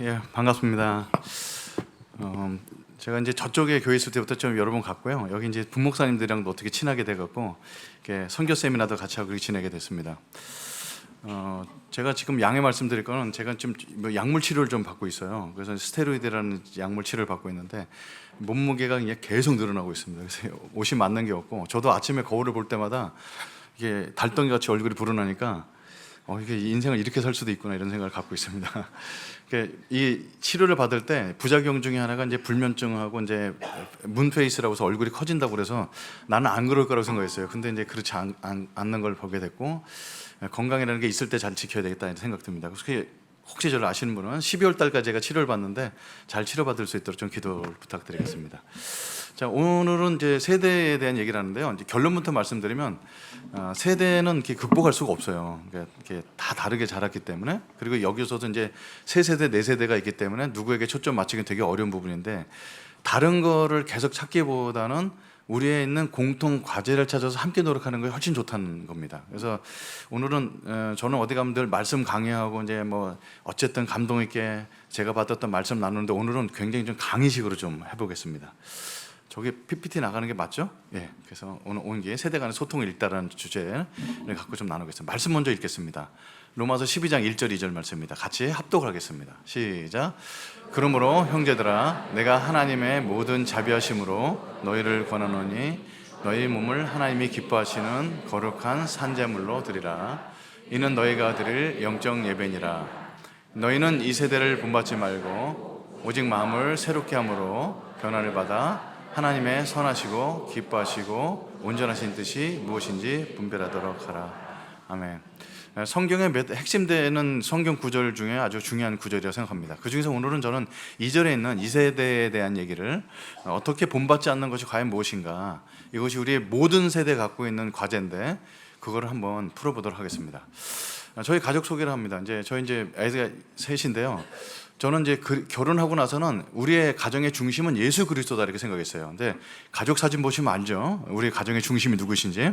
예, 반갑습니다. 제가 이제 저쪽에 교회 있을 때부터 좀 여러 번 갔고요. 여기 이제 부목사님들이랑도 어떻게 친하게 돼갖고 이렇게 선교 세미나도 같이 하고 그렇게 지내게 됐습니다. 제가 지금 양해 말씀드릴 거는 제가 좀 약물 치료를 좀 받고 있어요. 그래서 스테로이드라는 약물 치료를 받고 있는데 몸무게가 이게 계속 늘어나고 있습니다. 그래서 옷이 맞는 게 없고 저도 아침에 거울을 볼 때마다 이게 달덩이 같이 얼굴이 불어나니까 이게 인생을 이렇게 살 수도 있구나 이런 생각을 갖고 있습니다. 이 치료를 받을 때 부작용 중에 하나가 이제 불면증하고 이제 문페이스라고 해서 얼굴이 커진다고 그래서 나는 안 그럴 거라고 생각했어요. 근데 이제 그렇지 않는 걸 보게 됐고 건강이라는 게 있을 때 잘 지켜야 되겠다 이런 생각 듭니다. 그래서 혹시 저를 아시는 분은 12월 달까지 제가 치료를 받는데 잘 치료받을 수 있도록 좀 기도를 부탁드리겠습니다. 자, 오늘은 이제 세대에 대한 얘기를 하는데요. 이제 결론부터 말씀드리면 세대는 이렇게 극복할 수가 없어요. 그러니까 이렇게 다 다르게 자랐기 때문에, 그리고 여기서도 이제 세 세대, 네 세대가 있기 때문에 누구에게 초점 맞추기 되게 어려운 부분인데, 다른 거를 계속 찾기보다는 우리에 있는 공통 과제를 찾아서 함께 노력하는 게 훨씬 좋다는 겁니다. 그래서 오늘은 저는 어디 가면 늘 말씀 강의하고 이제 뭐 어쨌든 감동 있게 제가 받았던 말씀 나누는데, 오늘은 굉장히 좀 강의식으로 좀 해보겠습니다. 저게 PPT 나가는 게 맞죠? 예. 그래서 오늘 온 게 세대 간의 소통을 읽다라는 주제를 갖고 좀 나누겠습니다. 말씀 먼저 읽겠습니다. 로마서 12장 1절 2절 말씀입니다. 같이 합독을 하겠습니다. 시작. 그러므로 형제들아, 내가 하나님의 모든 자비하심으로 너희를 권하노니 너희 몸을 하나님이 기뻐하시는 거룩한 산제물로 드리라. 이는 너희가 드릴 영적 예배니라. 너희는 이 세대를 본받지 말고 오직 마음을 새롭게 함으로 변화를 받아 하나님의 선하시고 기뻐하시고 온전하신 뜻이 무엇인지 분별하도록 하라. 아멘. 성경의 핵심되는 성경 구절 중에 아주 중요한 구절이라고 생각합니다. 그 중에서 오늘은 저는 2절에 있는 2세대에 대한 얘기를, 어떻게 본받지 않는 것이 과연 무엇인가, 이것이 우리의 모든 세대에 갖고 있는 과제인데 그거를 한번 풀어보도록 하겠습니다. 저희 가족 소개를 합니다. 저희 애가 셋인데요. 저는 이제 결혼하고 나서는 우리의 가정의 중심은 예수 그리스도다 이렇게 생각했어요. 근데 가족 사진 보시면 알죠. 우리 가정의 중심이 누구신지.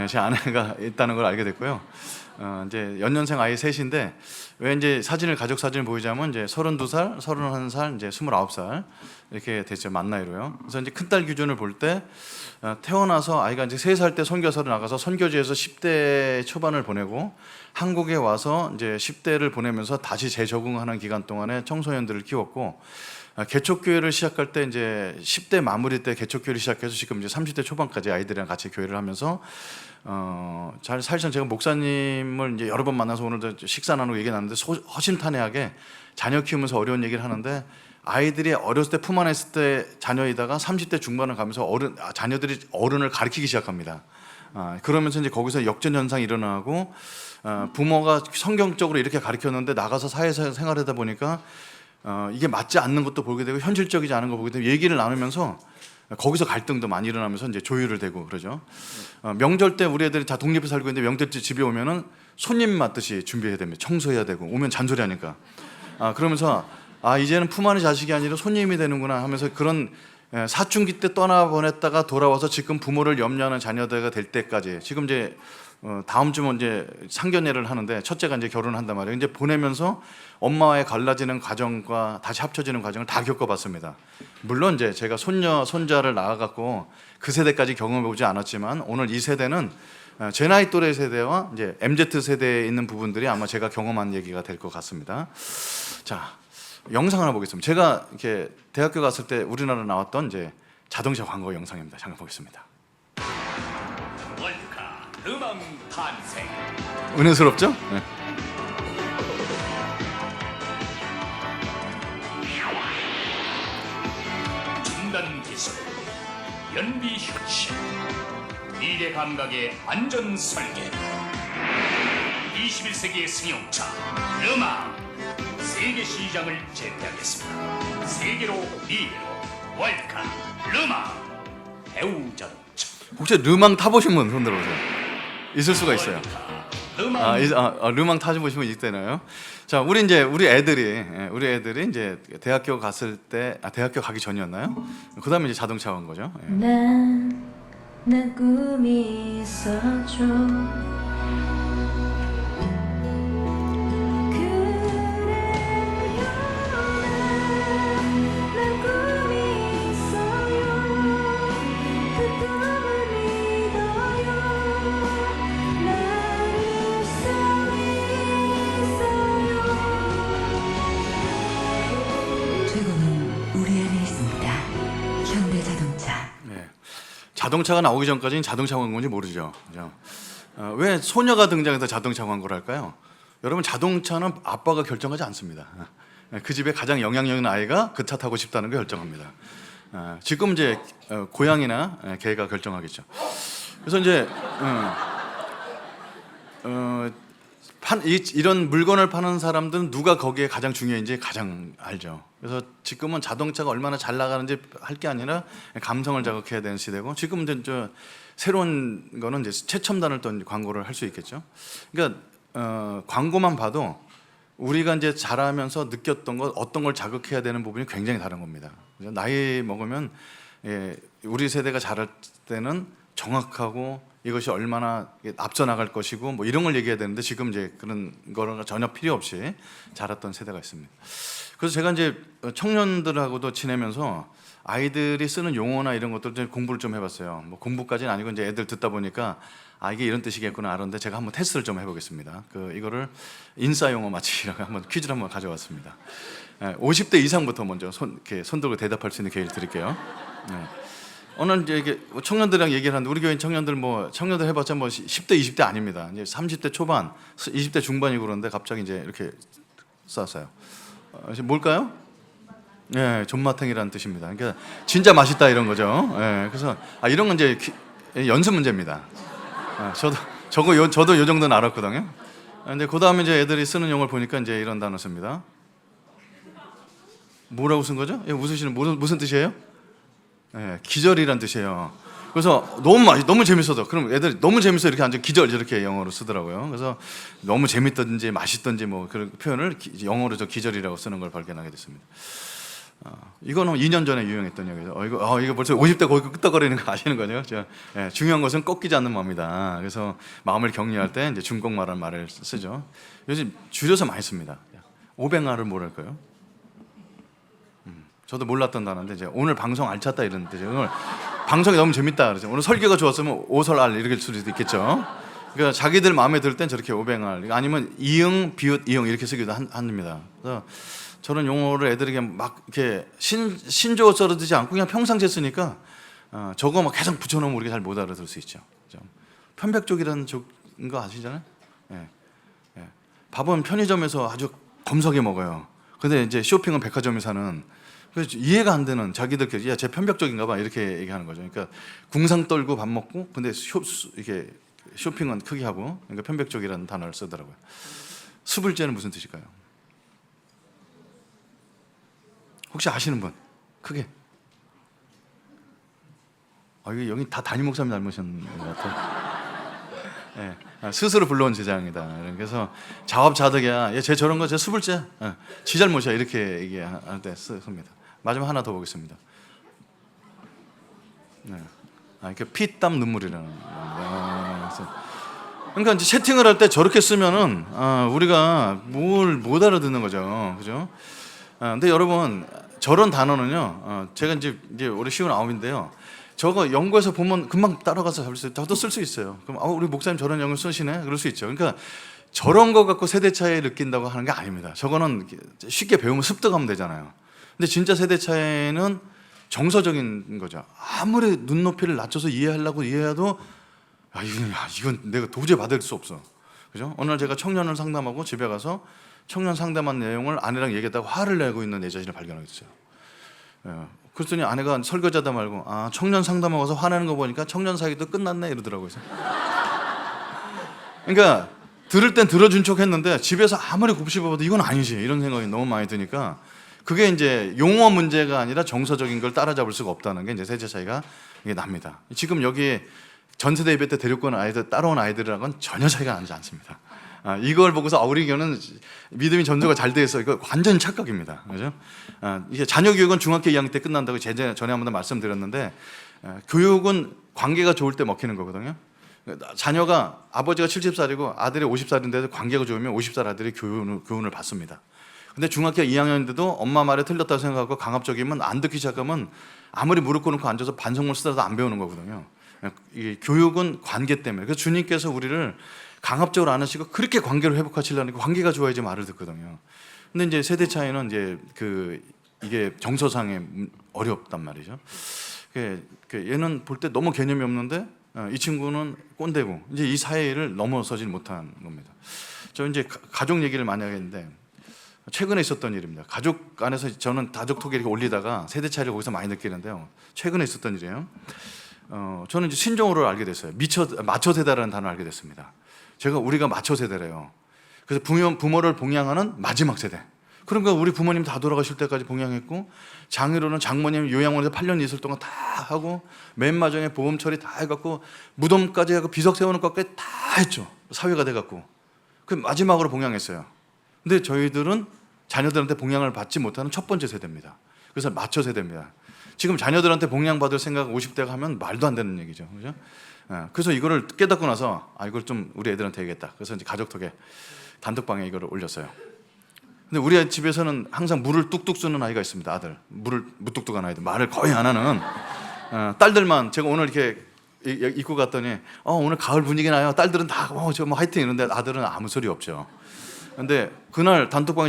제 아내가 있다는 걸 알게 됐고요. 이제 연년생 아이 셋인데, 왜 이제 가족 사진을 보이자면 이제 32살, 31살, 이제 29살 이렇게 됐죠. 만 나이로요. 그래서 이제 큰딸 기준을 볼 때 태어나서 아이가 이제 3살 때 선교사를 나가서 선교지에서 10대 초반을 보내고 한국에 와서 이제 10대를 보내면서 다시 재적응하는 기간 동안에 청소년들을 키웠고, 개척교회를 시작할 때 이제 10대 마무리 때 개척교회를 시작해서 지금 이제 30대 초반까지 아이들이랑 같이 교회를 하면서 사실상 제가 목사님을 이제 여러 번 만나서 오늘도 식사 나누고 얘기 나누는데 허심탄회하게 자녀 키우면서 어려운 얘기를 하는데, 아이들이 어렸을 때 품 안에 있을 때 자녀이다가 30대 중반을 가면서 자녀들이 어른을 가르치기 시작합니다. 그러면서 이제 거기서 역전 현상이 일어나고, 부모가 성경적으로 이렇게 가르쳤는데 나가서 사회에서 생활하다 보니까 이게 맞지 않는 것도 보게 되고 현실적이지 않은 거 보게 되고, 얘기를 나누면서 거기서 갈등도 많이 일어나면서 이제 조율을 되고 그러죠. 명절 때 우리 애들이 다 독립해서 살고 있는데 명절 때 집에 오면은 손님 맞듯이 준비해야 됩니다. 청소해야 되고, 오면 잔소리하니까. 그러면서 이제는 품 안의 자식이 아니라 손님이 되는구나 하면서, 그런 사춘기 때 떠나보냈다가 돌아와서 지금 부모를 염려하는 자녀들가 될 때까지, 지금 이제 다음 주면 이제 상견례를 하는데 첫째가 이제 결혼한단 말이에요. 이제 보내면서 엄마와의 갈라지는 과정과 다시 합쳐지는 과정을 다 겪어봤습니다. 물론 이제 제가 손자를 낳아갖고 그 세대까지 경험해보지 않았지만, 오늘 이 세대는 제 나이 또래 세대와 이제 MZ 세대에 있는 부분들이 아마 제가 경험한 얘기가 될 것 같습니다. 자, 영상 하나 보겠습니다. 제가 이렇게 대학교 갔을 때 우리나라 나왔던 이제 자동차 광고 영상입니다. 잠깐 보겠습니다. 월카 르망 탄생. 은혜스럽죠? 네. 첨단 기술, 연비 혁신, 미래 감각의 안전 설계. 21세기의 승용차 르망, 세계 시장을 제패하겠습니다. 세계로 미래로 월카 르망 배우자동차. 혹시 르망 타보신 분 손 들어보세요. 있을 수가 있어요. 르망. 르망 타보신 분 있대나요? 자, 우리 애들이 이제 대학교 갔을 때, 대학교 가기 전이었나요? 그 다음에 이제 자동차 간 거죠. 난 꿈이 있었죠. 그래요 자동차가 나오기 전까지는 자동차 광고인지 모르죠. 그죠? 왜 소녀가 등장해서 자동차 광고를 할까요? 여러분 자동차는 아빠가 결정하지 않습니다. 그 집에 가장 영향력 있는 아이가 그 차 타고 싶다는 걸 결정합니다. 지금 이제 고양이나 개가 결정하겠죠. 그래서 이제 이런 물건을 파는 사람들은 누가 거기에 가장 중요한지 가장 알죠. 그래서 지금은 자동차가 얼마나 잘 나가는지 할 게 아니라 감성을 자극해야 되는 시대고, 지금은 저 새로운 거는 이제 최첨단을 또 광고를 할 수 있겠죠. 그러니까 광고만 봐도 우리가 이제 자라면서 느꼈던 것, 어떤 걸 자극해야 되는 부분이 굉장히 다른 겁니다. 나이 먹으면 우리 세대가 자랄 때는 정확하고 이것이 얼마나 앞서 나갈 것이고 뭐 이런 걸 얘기해야 되는데, 지금 이제 그런 거랑 전혀 필요 없이 자랐던 세대가 있습니다. 그래서 제가 이제 청년들하고도 지내면서 아이들이 쓰는 용어나 이런 것들 좀 공부를 좀 해봤어요. 뭐 공부까지는 아니고 이제 애들 듣다 보니까 이게 이런 뜻이겠구나 알았는데, 제가 한번 테스트를 좀 해보겠습니다. 이거를 인싸 용어 맞히기라고 한번 퀴즈를 한번 가져왔습니다. 50대 이상부터 먼저 이렇게 손 들고 대답할 수 있는 기회를 드릴게요. 오늘 이제 이게 청년들이랑 얘기를 하는데, 우리 교회 청년들 해봤자 뭐 10대, 20대 아닙니다. 이제 30대 초반, 20대 중반이고 그런데 갑자기 이제 이렇게 쐈어요. 뭘까요? 존맛탱이라는 뜻입니다. 그러니까 진짜 맛있다 이런 거죠. 그래서 이런 건 이제 연습 문제입니다. 저도 요 정도는 알았거든요. 근데 그 다음에 이제 애들이 쓰는 용어를 보니까 이제 이런 단어 씁니다. 뭐라고 쓴 거죠? 웃으시는 무슨 뜻이에요? 기절이란 뜻이에요. 그래서 너무 재밌어서, 그럼 애들이 너무 재밌어 이렇게 앉아 기절 이렇게 영어로 쓰더라고요. 그래서 너무 재밌던지 맛있던지 뭐 그런 표현을 영어로 저 기절이라고 쓰는 걸 발견하게 됐습니다. 이거는 2년 전에 유행했던 얘기죠. 이거 벌써 50대 거기 끄떡거리는 거 아시는 거죠? 중요한 것은 꺾이지 않는 마음이다. 그래서 마음을 격려할 때 이제 중국말이라는 말을 쓰죠. 요즘 줄여서 많이 씁니다. 오뱅아를 뭐랄까요? 저도 몰랐던 단어인데 이제 오늘 방송 알찼다 이런 뜻이에요. 오늘 방송이 너무 재밌다 그러죠. 오늘 설교가 좋았으면 오설알 이렇게 쓸 수도 있겠죠. 그러니까 자기들 마음에 들 땐 저렇게 오뱅알, 아니면 이응, 비읍, 이응 이렇게 쓰기도 합니다. 그래서 저런 용어를 애들에게 막 이렇게 신조어 썰어두지 않고 그냥 평상시에 쓰니까 저거 막 계속 붙여놓으면 우리가 잘 못 알아들을 수 있죠. 편백족이라는 거 아시잖아요. 밥은 편의점에서 아주 검소하게 먹어요. 근데 이제 쇼핑은 백화점에 사는, 그래서 이해가 안 되는, 자기들끼리 쟤 편벽적인가 봐 이렇게 얘기하는 거죠. 그러니까 궁상 떨고 밥 먹고, 근데 이게 쇼핑은 크게 하고, 그러니까 편벽적이라는 단어를 쓰더라고요. 수불제는 무슨 뜻일까요? 혹시 아시는 분? 크게. 이게 여기 다 담임 목사님 닮으신 것 같아요. 스스로 불러온 제장이다. 그래서 자업자득이야. 쟤 저런 거 쟤 수불제. 지 잘못이야 이렇게 얘기할 때 씁니다. 마지막 하나 더 보겠습니다. 이렇게 피땀 눈물이라는. 그러니까 이제 채팅을 할 때 저렇게 쓰면은 우리가 뭘 못 알아듣는 거죠, 그죠? 근데 여러분 저런 단어는요, 제가 이제 올해 59인데요. 저거 연구해서 보면 금방 따라가서 잡을 수 있어요. 저도 쓸 수 있어요. 그럼 우리 목사님 저런 영어 쓰시네? 그럴 수 있죠. 그러니까 저런 거 갖고 세대 차이 느낀다고 하는 게 아닙니다. 저거는 쉽게 배우면 습득하면 되잖아요. 근데 진짜 세대 차이는 정서적인 거죠. 아무리 눈높이를 낮춰서 이해하려고 이해해도 이건 내가 도저히 받을 수 없어. 그죠? 어느 날 제가 청년을 상담하고 집에 가서 청년 상담한 내용을 아내랑 얘기했다가 화를 내고 있는 내 자신을 발견하게 됐어요. 그랬더니 아내가 설거지하다 말고 청년 상담하고 와서 화내는 거 보니까 청년 사귀도 끝났네 이러더라고요. 그러니까 들을 땐 들어준 척 했는데 집에서 아무리 곱씹어봐도 이건 아니지 이런 생각이 너무 많이 드니까, 그게 이제 용어 문제가 아니라 정서적인 걸 따라잡을 수가 없다는 게 이제 세대 차이가 이게 납니다. 지금 여기 전세대 예배 때 데리고 온 아이들, 따라온 아이들이랑은 전혀 차이가 나지 않습니다. 이걸 보고서 우리 교회는 믿음이 전도가 잘 돼 있어. 이거 완전 착각입니다. 그죠? 이게 자녀 교육은 중학교 2학년 때 끝난다고 전에 한번 말씀드렸는데, 교육은 관계가 좋을 때 먹히는 거거든요. 자녀가 아버지가 70살이고 아들이 50살인데도 관계가 좋으면 50살 아들이 교훈을 받습니다. 근데 중학교 2학년인데도 엄마 말에 틀렸다고 생각하고 강압적이면 안 듣기 시작하면 아무리 무릎 꿇고 앉아서 반성문 쓰다도 안 배우는 거거든요. 이 교육은 관계 때문에. 그래서 주님께서 우리를 강압적으로 안 하시고 그렇게 관계를 회복하시려는 게 관계가 좋아야지 말을 듣거든요. 근데 이제 세대 차이는 이제 이게 정서상에 어렵단 말이죠. 얘는 볼 때 너무 개념이 없는데 이 친구는 꼰대고 이제 이 사이를 넘어서질 못한 겁니다. 저 이제 가족 얘기를 많이 하겠는데 최근에 있었던 일입니다. 가족 안에서 저는 가족톡에 이렇게 올리다가 세대 차이를 거기서 많이 느끼는데요. 최근에 있었던 일이에요. 저는 이제 신종어를 알게 됐어요. 마초 세대라는 단어를 알게 됐습니다. 우리가 마초 세대래요. 그래서 부모를 봉양하는 마지막 세대. 그러니까 우리 부모님 다 돌아가실 때까지 봉양했고 장애로는 장모님 요양원에서 8년 있을 동안 다 하고 맨 마지막에 보험 처리 다 해갖고 무덤까지 하고 비석 세우는 것까지 다 했죠. 사회가 돼갖고 그 마지막으로 봉양했어요. 근데 저희들은 자녀들한테 봉양을 받지 못하는 첫 번째 세대입니다. 그래서 마초 세대입니다. 지금 자녀들한테 봉양받을 생각 50대가 하면 말도 안 되는 얘기죠. 그죠? 그래서 이거를 깨닫고 나서 이걸 좀 우리 애들한테 얘기했다. 그래서 이제 가족톡에 단톡방에 이거를 올렸어요. 근데 우리 집에서는 항상 물을 뚝뚝 쓰는 아이가 있습니다. 아들. 물을 무뚝뚝한 아이들. 말을 거의 안 하는 딸들만 제가 오늘 이렇게 입고 갔더니 오늘 가을 분위기 나요. 딸들은 다 저 뭐 화이팅 이러는데 아들은 아무 소리 없죠. 근데 그날 단톡방에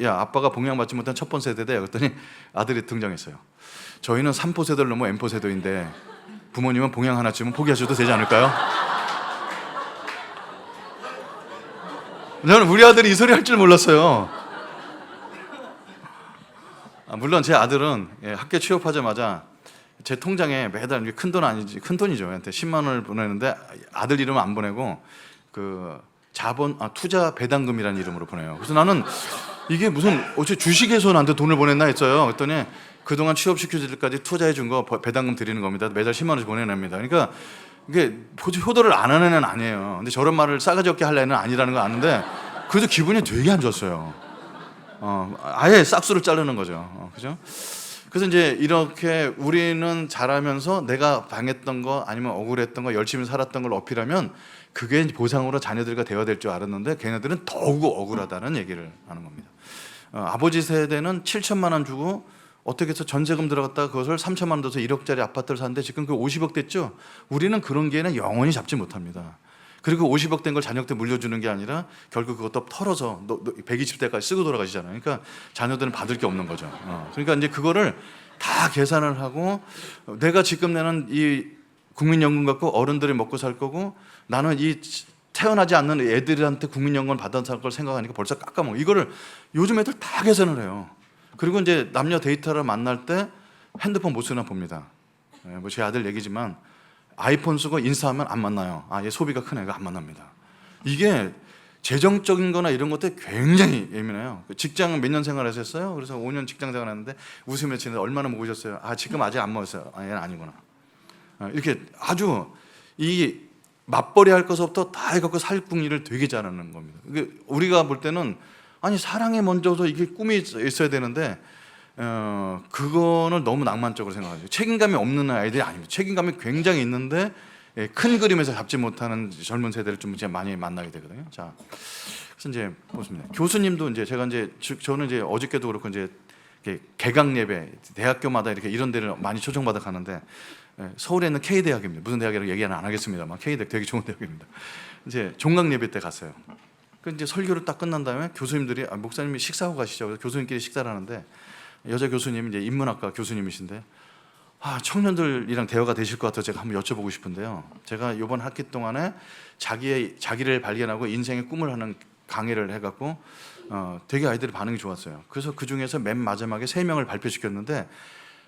야 아빠가 봉양받지 못한 첫 번째 세대대 그랬더니 아들이 등장했어요. 저희는 3포 세대를 넘어 M포 세대인데 부모님은 봉양 하나쯤은 포기하셔도 되지 않을까요? 저는 우리 아들이 이 소리 할 줄 몰랐어요. 물론 제 아들은 학교 취업하자마자 제 통장에 매달 큰 돈 아니지 큰 돈이죠. 한테 10만 원을 보내는데 아들 이름은 안 보내고 투자 배당금이라는 이름으로 보내요. 그래서 나는 이게 무슨 어째 주식에서 나한테 돈을 보냈나 했어요. 그랬더니 그동안 취업시켜줄 때까지 투자해 준 거 배당금 드리는 겁니다. 매달 10만 원씩 보내냅니다. 그러니까 이게 효도를 안 하는 애는 아니에요. 근데 저런 말을 싸가지 없게 할 애는 아니라는 거 아는데 그래도 기분이 되게 안 좋았어요. 아예 싹수를 자르는 거죠. 그죠? 그래서 이제 이렇게 우리는 잘하면서 내가 당했던 거 아니면 억울했던 거 열심히 살았던 걸 어필하면 그게 보상으로 자녀들과 대화될 줄 알았는데 걔네들은 더욱 억울하다는 얘기를 하는 겁니다. 아버지 세대는 7천만 원 주고 어떻게 해서 전세금 들어갔다가 그것을 3천만 원 넣어서 1억짜리 아파트를 샀는데 지금 그 50억 됐죠? 우리는 그런 기회는 영원히 잡지 못합니다. 그리고 50억 된 걸 자녀한테 물려주는 게 아니라 결국 그것도 털어서 120대까지 쓰고 돌아가시잖아요. 그러니까 자녀들은 받을 게 없는 거죠. 그러니까 이제 그거를 다 계산을 하고 내가 지금 내는 이 국민연금 갖고 어른들이 먹고 살 거고 나는 이 태어나지 않는 애들한테 국민연금을 받아서 살 걸 생각하니까 벌써 깎아먹어. 이거를 요즘 애들 다 계산을 해요. 그리고 이제 남녀 데이터를 만날 때 핸드폰 못 쓰나 봅니다. 뭐 제 아들 얘기지만 아이폰 쓰고 인스타하면 안 만나요. 얘 소비가 큰 애가 안 만납니다. 이게 재정적인 거나 이런 것들 굉장히 예민해요. 직장 몇 년 생활하셨어요? 그래서 5년 직장 생활했는데 웃으며 지내는데 얼마나 먹으셨어요? 지금 아직 안 먹었어요. 얘는 아니구나. 이렇게 아주 이 맞벌이 할 것부터 다 해갖고 살궁리를 되게 잘하는 겁니다. 우리가 볼 때는 사랑에 먼저서 이게 꿈이 있어야 되는데 그거는 너무 낭만적으로 생각하죠. 책임감이 없는 아이들이 아닙니다. 책임감이 굉장히 있는데 큰 그림에서 잡지 못하는 젊은 세대를 좀 이제 많이 만나게 되거든요. 자, 그래서 이제 보십니다. 교수님도 이제 저는 이제 어저께도 그렇고 이제 개강 예배 대학교마다 이렇게 이런 데를 많이 초청받아 가는데 서울에 있는 K 대학입니다. 무슨 대학이라고 얘기는 안 하겠습니다만 K 대학 되게 좋은 대학입니다. 이제 종강 예배 때 갔어요. 그 이제 설교를 딱 끝난 다음에 교수님들이 목사님이 식사하고 가시죠. 그래서 교수님끼리 식사를 하는데 여자 교수님 이제 인문학과 교수님이신데 청년들이랑 대화가 되실 것 같아서 제가 한번 여쭤보고 싶은데요. 제가 이번 학기 동안에 자기를 발견하고 인생의 꿈을 하는 강의를 해갖고 되게 아이들의 반응이 좋았어요. 그래서 그 중에서 맨 마지막에 3명을 발표시켰는데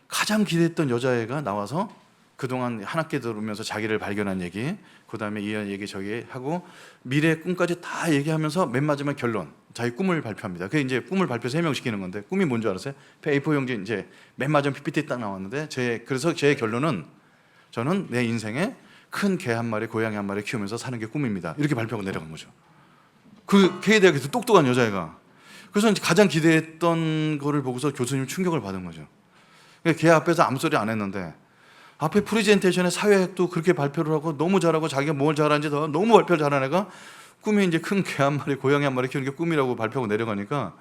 가장 기대했던 여자애가 나와서 그동안 한 학기 들으면서 자기를 발견한 얘기, 그 다음에 이 얘기 저기 하고 미래의 꿈까지 다 얘기하면서 맨 마지막 결론, 자기 꿈을 발표합니다. 그게 이제 꿈을 발표 3명 시키는 건데 꿈이 뭔 줄 알았어요? A4 용지 이제 맨 마지막 PPT 딱 나왔는데 그래서 제 결론은 저는 내 인생에 큰 개 한 마리, 고양이 한 마리 키우면서 사는 게 꿈입니다. 이렇게 발표하고 내려간 거죠. 그 K대학에서 똑똑한 여자애가. 그래서 이제 가장 기대했던 거를 보고서 교수님 충격을 받은 거죠. 걔 앞에서 아무 소리 안 했는데 앞에 프레젠테이션에 사회학도 그렇게 발표를 하고 너무 잘하고 자기가 뭘 잘하는지 너무 발표를 잘하는 애가 꿈이 이제 큰 개 한 마리, 고양이 한 마리 키우는 게 꿈이라고 발표하고 내려가니까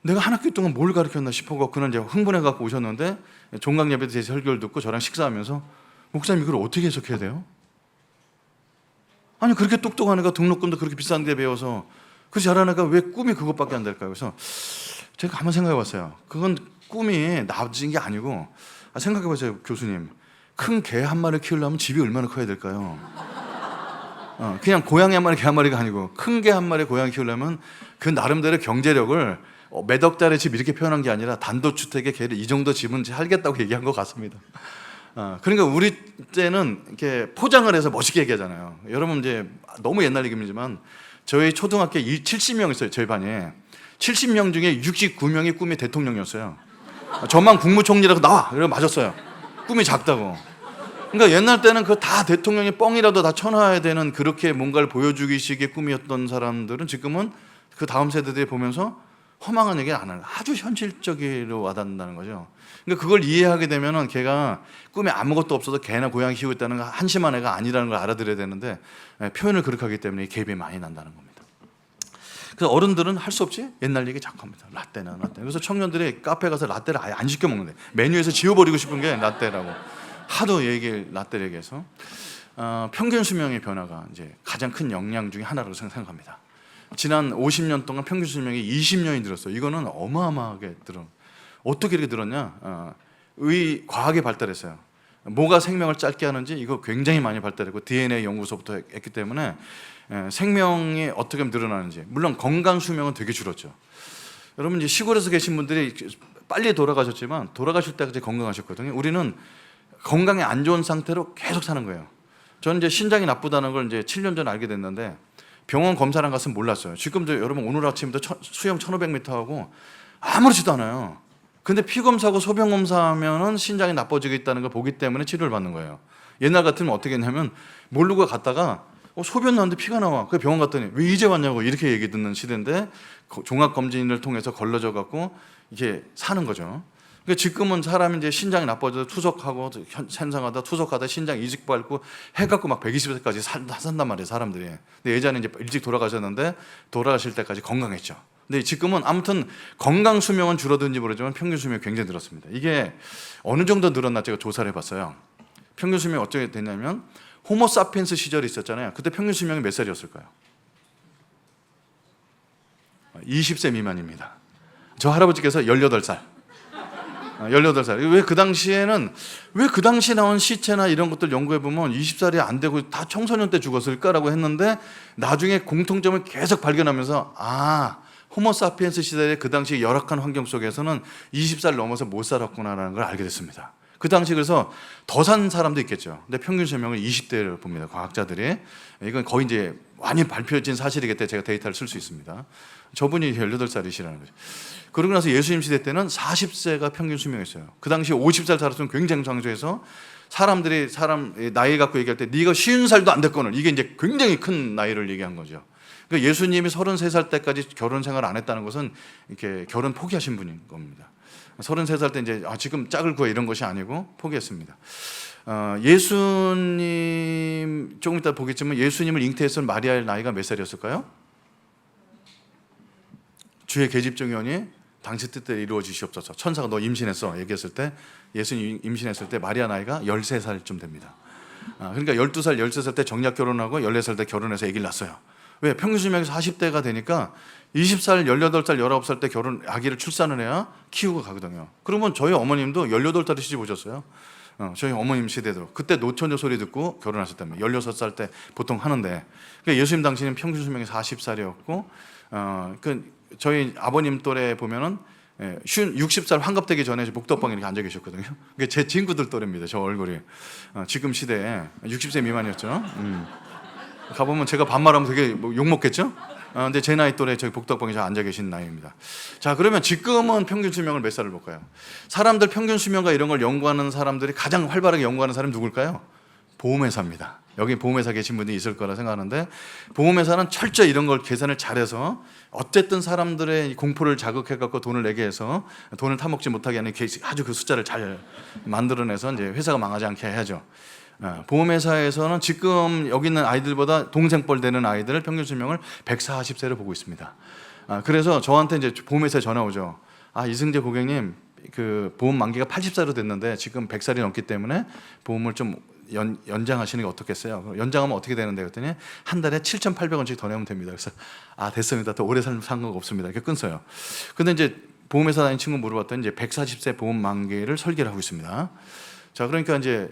내가 한 학기 동안 뭘 가르쳤나 싶어서 그날 이제 흥분해갖고 오셨는데 종강 예배 때 설교를 듣고 저랑 식사하면서 목사님 이걸 어떻게 해석해야 돼요? 그렇게 똑똑한 애가 등록금도 그렇게 비싼 데 배워서 그 잘하는 애가 왜 꿈이 그것밖에 안 될까요? 그래서 제가 한번 생각해 봤어요. 그건 꿈이 낮은 게 아니고 생각해보세요, 교수님. 큰 개 한 마리 키우려면 집이 얼마나 커야 될까요? 그냥 고양이 한 마리, 개 한 마리가 아니고 큰 개 한 마리 고양이 키우려면 그 나름대로 경제력을 몇 억짜리 집 이렇게 표현한 게 아니라 단독주택에 개를 이 정도 집은 살겠다고 얘기한 것 같습니다. 그러니까 우리 때는 이렇게 포장을 해서 멋있게 얘기하잖아요. 여러분 이제 너무 옛날 얘기지만 저희 초등학교 70명 있어요. 저희 반에 70명 중에 69명이 꿈이 대통령이었어요. 저만 국무총리라고 나와! 이러고 맞았어요. 꿈이 작다고. 그러니까 옛날 때는 그 다 대통령이 뻥이라도 다 쳐놔야 되는 그렇게 뭔가를 보여주기식의 꿈이었던 사람들은 지금은 그 다음 세대들이 보면서 허망한 얘기 안 하는, 아주 현실적으로 와닿는다는 거죠. 그러니까 그걸 이해하게 되면은 걔가 꿈에 아무것도 없어서 개나 고양이 키우고 있다는 거 한심한 애가 아니라는 걸 알아들어야 되는데 표현을 그렇게 하기 때문에 갭이 많이 난다는 겁니다. 그래서 어른들은 할 수 없이 옛날 얘기 자꾸 합니다. 라떼나 라떼. 그래서 청년들이 카페 가서 라떼를 아예 안 시켜 먹는데 메뉴에서 지워버리고 싶은 게 라떼라고 하도 라떼를 얘기해서 평균 수명의 변화가 이제 가장 큰 영향 중에 하나라고 생각합니다. 지난 50년 동안 평균 수명이 20년이 늘었어요. 이거는 어마어마하게 어떻게 이렇게 늘었냐? 과학이 발달했어요. 뭐가 생명을 짧게 하는지 이거 굉장히 많이 발달했고 DNA 연구소부터 했기 때문에 생명이 어떻게 하면 늘어나는지. 물론 건강 수명은 되게 줄었죠. 여러분 이제 시골에서 계신 분들이 빨리 돌아가셨지만 돌아가실 때까지 건강하셨거든요. 우리는 건강이 안 좋은 상태로 계속 사는 거예요. 저는 이제 신장이 나쁘다는 걸 이제 7년 전에 알게 됐는데 병원 검사를 안 갔으면 몰랐어요. 지금도 여러분 오늘 아침부터 수영 1500m 하고 아무렇지도 않아요. 근데 피 검사하고 소변 검사하면은 신장이 나빠지고 있다는 걸 보기 때문에 치료를 받는 거예요. 옛날 같으면 어떻게 했냐면 모르고 갔다가 소변 나왔는데 피가 나와. 그 병원 갔더니 왜 이제 왔냐고 이렇게 얘기 듣는 시대인데 종합 검진을 통해서 걸러져 갖고 이게 사는 거죠. 그러니까 지금은 사람이 이제 신장이 나빠져서 투석하고 현상하다 투석하다 신장 이식 밟고 해갖고 막 120세까지 산단 말이에요, 사람들이. 근데 예전에 이제 일찍 돌아가셨는데 돌아가실 때까지 건강했죠. 근데 지금은 아무튼 건강 수명은 줄어든지 모르지만 평균 수명이 굉장히 늘었습니다. 이게 어느 정도 늘었나 제가 조사를 해봤어요. 평균 수명이 어떻게 됐냐면 호모사피엔스 시절이 있었잖아요. 그때 평균 수명이 몇 살이었을까요? 20세 미만입니다. 저 할아버지께서 18살. 18살. 왜 그 당시에 나온 시체나 이런 것들 연구해보면 20살이 안 되고 다 청소년 때 죽었을까라고 했는데 나중에 공통점을 계속 발견하면서 호모사피엔스 시대의 그 당시 열악한 환경 속에서는 20살 넘어서 못 살았구나라는 걸 알게 됐습니다. 그 당시 그래서 더 산 사람도 있겠죠. 근데 평균 수명을 20대를 봅니다. 과학자들이. 이건 거의 이제 많이 발표해진 사실이기 때문에 제가 데이터를 쓸 수 있습니다. 저분이 18살이시라는 거죠. 그러고 나서 예수님 시대 때는 40세가 평균 수명이었어요. 그 당시 50살 살았으면 굉장히 장수해서 사람들이 나이 갖고 얘기할 때 네가 50살도 안 됐거늘 이게 이제 굉장히 큰 나이를 얘기한 거죠. 그러니까 예수님이 33살 때까지 결혼 생활 안 했다는 것은 이렇게 결혼 포기하신 분인 겁니다. 33살 때 이제 지금 짝을 구해 이런 것이 아니고 포기했습니다. 예수님 조금 이따 보겠지만 예수님을 잉태했을 마리아의 나이가 몇 살이었을까요? 주의 계집종이오니 당신 뜻대로 이루어지시옵소서. 천사가 너 임신했어 얘기했을 때 예수님 임신했을 때 마리아 나이가 13살쯤 됩니다. 그러니까 12살, 13살 때 정략 결혼하고 14살 때 결혼해서 아기를 낳았어요. 왜? 평균 수명이 40대가 되니까 20살, 18살, 19살 때 아기를 출산을 해야 키우고 가거든요. 그러면 저희 어머님도 18살에 시집 오셨어요. 저희 어머님 시대도 그때 노처녀 소리 듣고 결혼하셨다면 16살 때 보통 하는데 그러니까 예수님 당시는 평균 수명이 40살이었고 저희 아버님 또래 보면은 60살 환갑되기 전에 목덕방에 이렇게 앉아 계셨거든요. 그게 제 친구들 또래입니다. 저 얼굴이 지금 시대에 60세 미만이었죠. 가보면 제가 반말하면 되게 욕먹겠죠? 근데 제 나이 또래 저희 복덕방에 앉아 계신 나이입니다. 자, 그러면 지금은 평균 수명을 몇 살을 볼까요? 사람들 평균 수명과 이런 걸 연구하는 사람들이 가장 활발하게 연구하는 사람이 누굴까요? 보험회사입니다. 여기 보험회사 계신 분이 있을 거라 생각하는데 보험회사는 철저히 이런 걸 계산을 잘해서 어쨌든 사람들의 공포를 자극해갖고 돈을 내게 해서 돈을 타먹지 못하게 하는 아주 그 숫자를 잘 만들어내서 이제 회사가 망하지 않게 해야죠. 보험회사에서는 지금 여기 있는 아이들보다 동생뻘 되는 아이들을 평균 수명을 140세로 보고 있습니다. 그래서 저한테 이제 보험회사에 전화 오죠. 이승재 고객님, 그 보험 만기가 80살로 됐는데 지금 100살이 넘기 때문에 보험을 좀 연장하시는 게 어떻겠어요? 연장하면 어떻게 되는데 그랬더니 한 달에 7,800원씩 더 내면 됩니다. 그래서 됐습니다. 또 오래 산 거 없습니다. 이렇게 끊어요. 근데 이제 보험회사 다니는 친구 물어봤더니 이제 140세 보험 만기를 설계를 하고 있습니다. 자, 그러니까 이제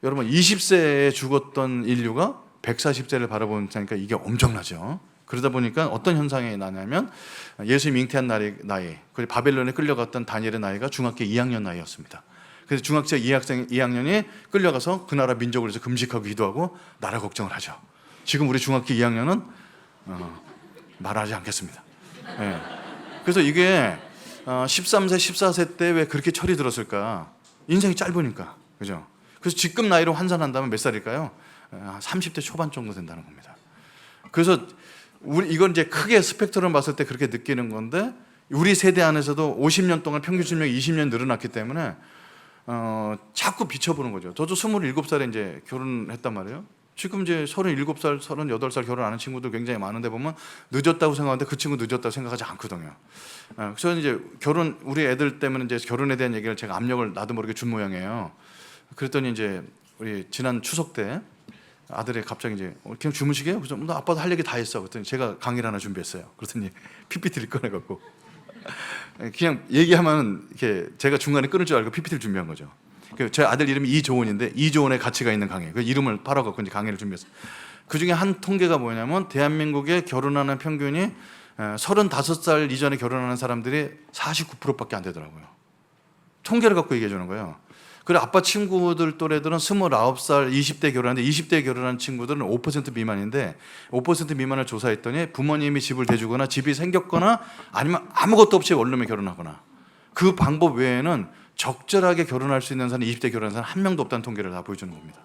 여러분 20세에 죽었던 인류가 140세를 바라보니까 이게 엄청나죠. 그러다 보니까 어떤 현상이 나냐면 예수님 잉태한 나이, 그리고 바벨론에 끌려갔던 다니엘의 나이가 중학교 2학년 나이였습니다. 그래서 중학교 2학년이 끌려가서 그 나라 민족을 위해서 금식하고 기도하고 나라 걱정을 하죠. 지금 우리 중학교 2학년은 말하지 않겠습니다. 네. 그래서 이게 13세, 14세 때 왜 그렇게 철이 들었을까? 인생이 짧으니까, 그죠? 그래서 지금 나이로 환산한다면 몇 살일까요? 30대 초반 정도 된다는 겁니다. 그래서 이건 이제 크게 스펙트럼 봤을 때 그렇게 느끼는 건데, 우리 세대 안에서도 50년 동안 평균 수명이 20년 늘어났기 때문에 자꾸 비춰보는 거죠. 저도 27살에 이제 결혼했단 말이에요. 지금 이제 37살, 38살 결혼하는 친구들 굉장히 많은데 보면 늦었다고 생각하는데 그 친구 늦었다고 생각하지 않거든요. 그래서 이제 우리 애들 때문에 이제 결혼에 대한 얘기를 제가 압력을 나도 모르게 준 모양이에요. 그랬더니 이제 우리 지난 추석 때 아들이 갑자기 이제 그냥 주무시게요? 그래서 나 아빠도 할 얘기 다 했어. 그랬더니 제가 강의를 하나 준비했어요. 그랬더니 PPT를 꺼내갖고 그냥 얘기하면 이렇게 제가 중간에 끊을 줄 알고 PPT를 준비한 거죠. 제 아들 이름이 이조원인데 이조원의 가치가 있는 강의. 그 이름을 팔아갖고 이제 강의를 준비했어요. 그 중에 한 통계가 뭐냐면 대한민국에 결혼하는 평균이 35살 이전에 결혼하는 사람들이 49%밖에 안 되더라고요. 통계를 갖고 얘기해 주는 거예요. 그리고 아빠 친구들 또래들은 29살, 20대 결혼하는데 20대 결혼한 친구들은 5% 미만인데 5% 미만을 조사했더니 부모님이 집을 대주거나 집이 생겼거나 아니면 아무것도 없이 원룸에 결혼하거나 그 방법 외에는 적절하게 결혼할 수 있는 사람이 20대 결혼한 사람 한 명도 없다는 통계를 다 보여주는 겁니다.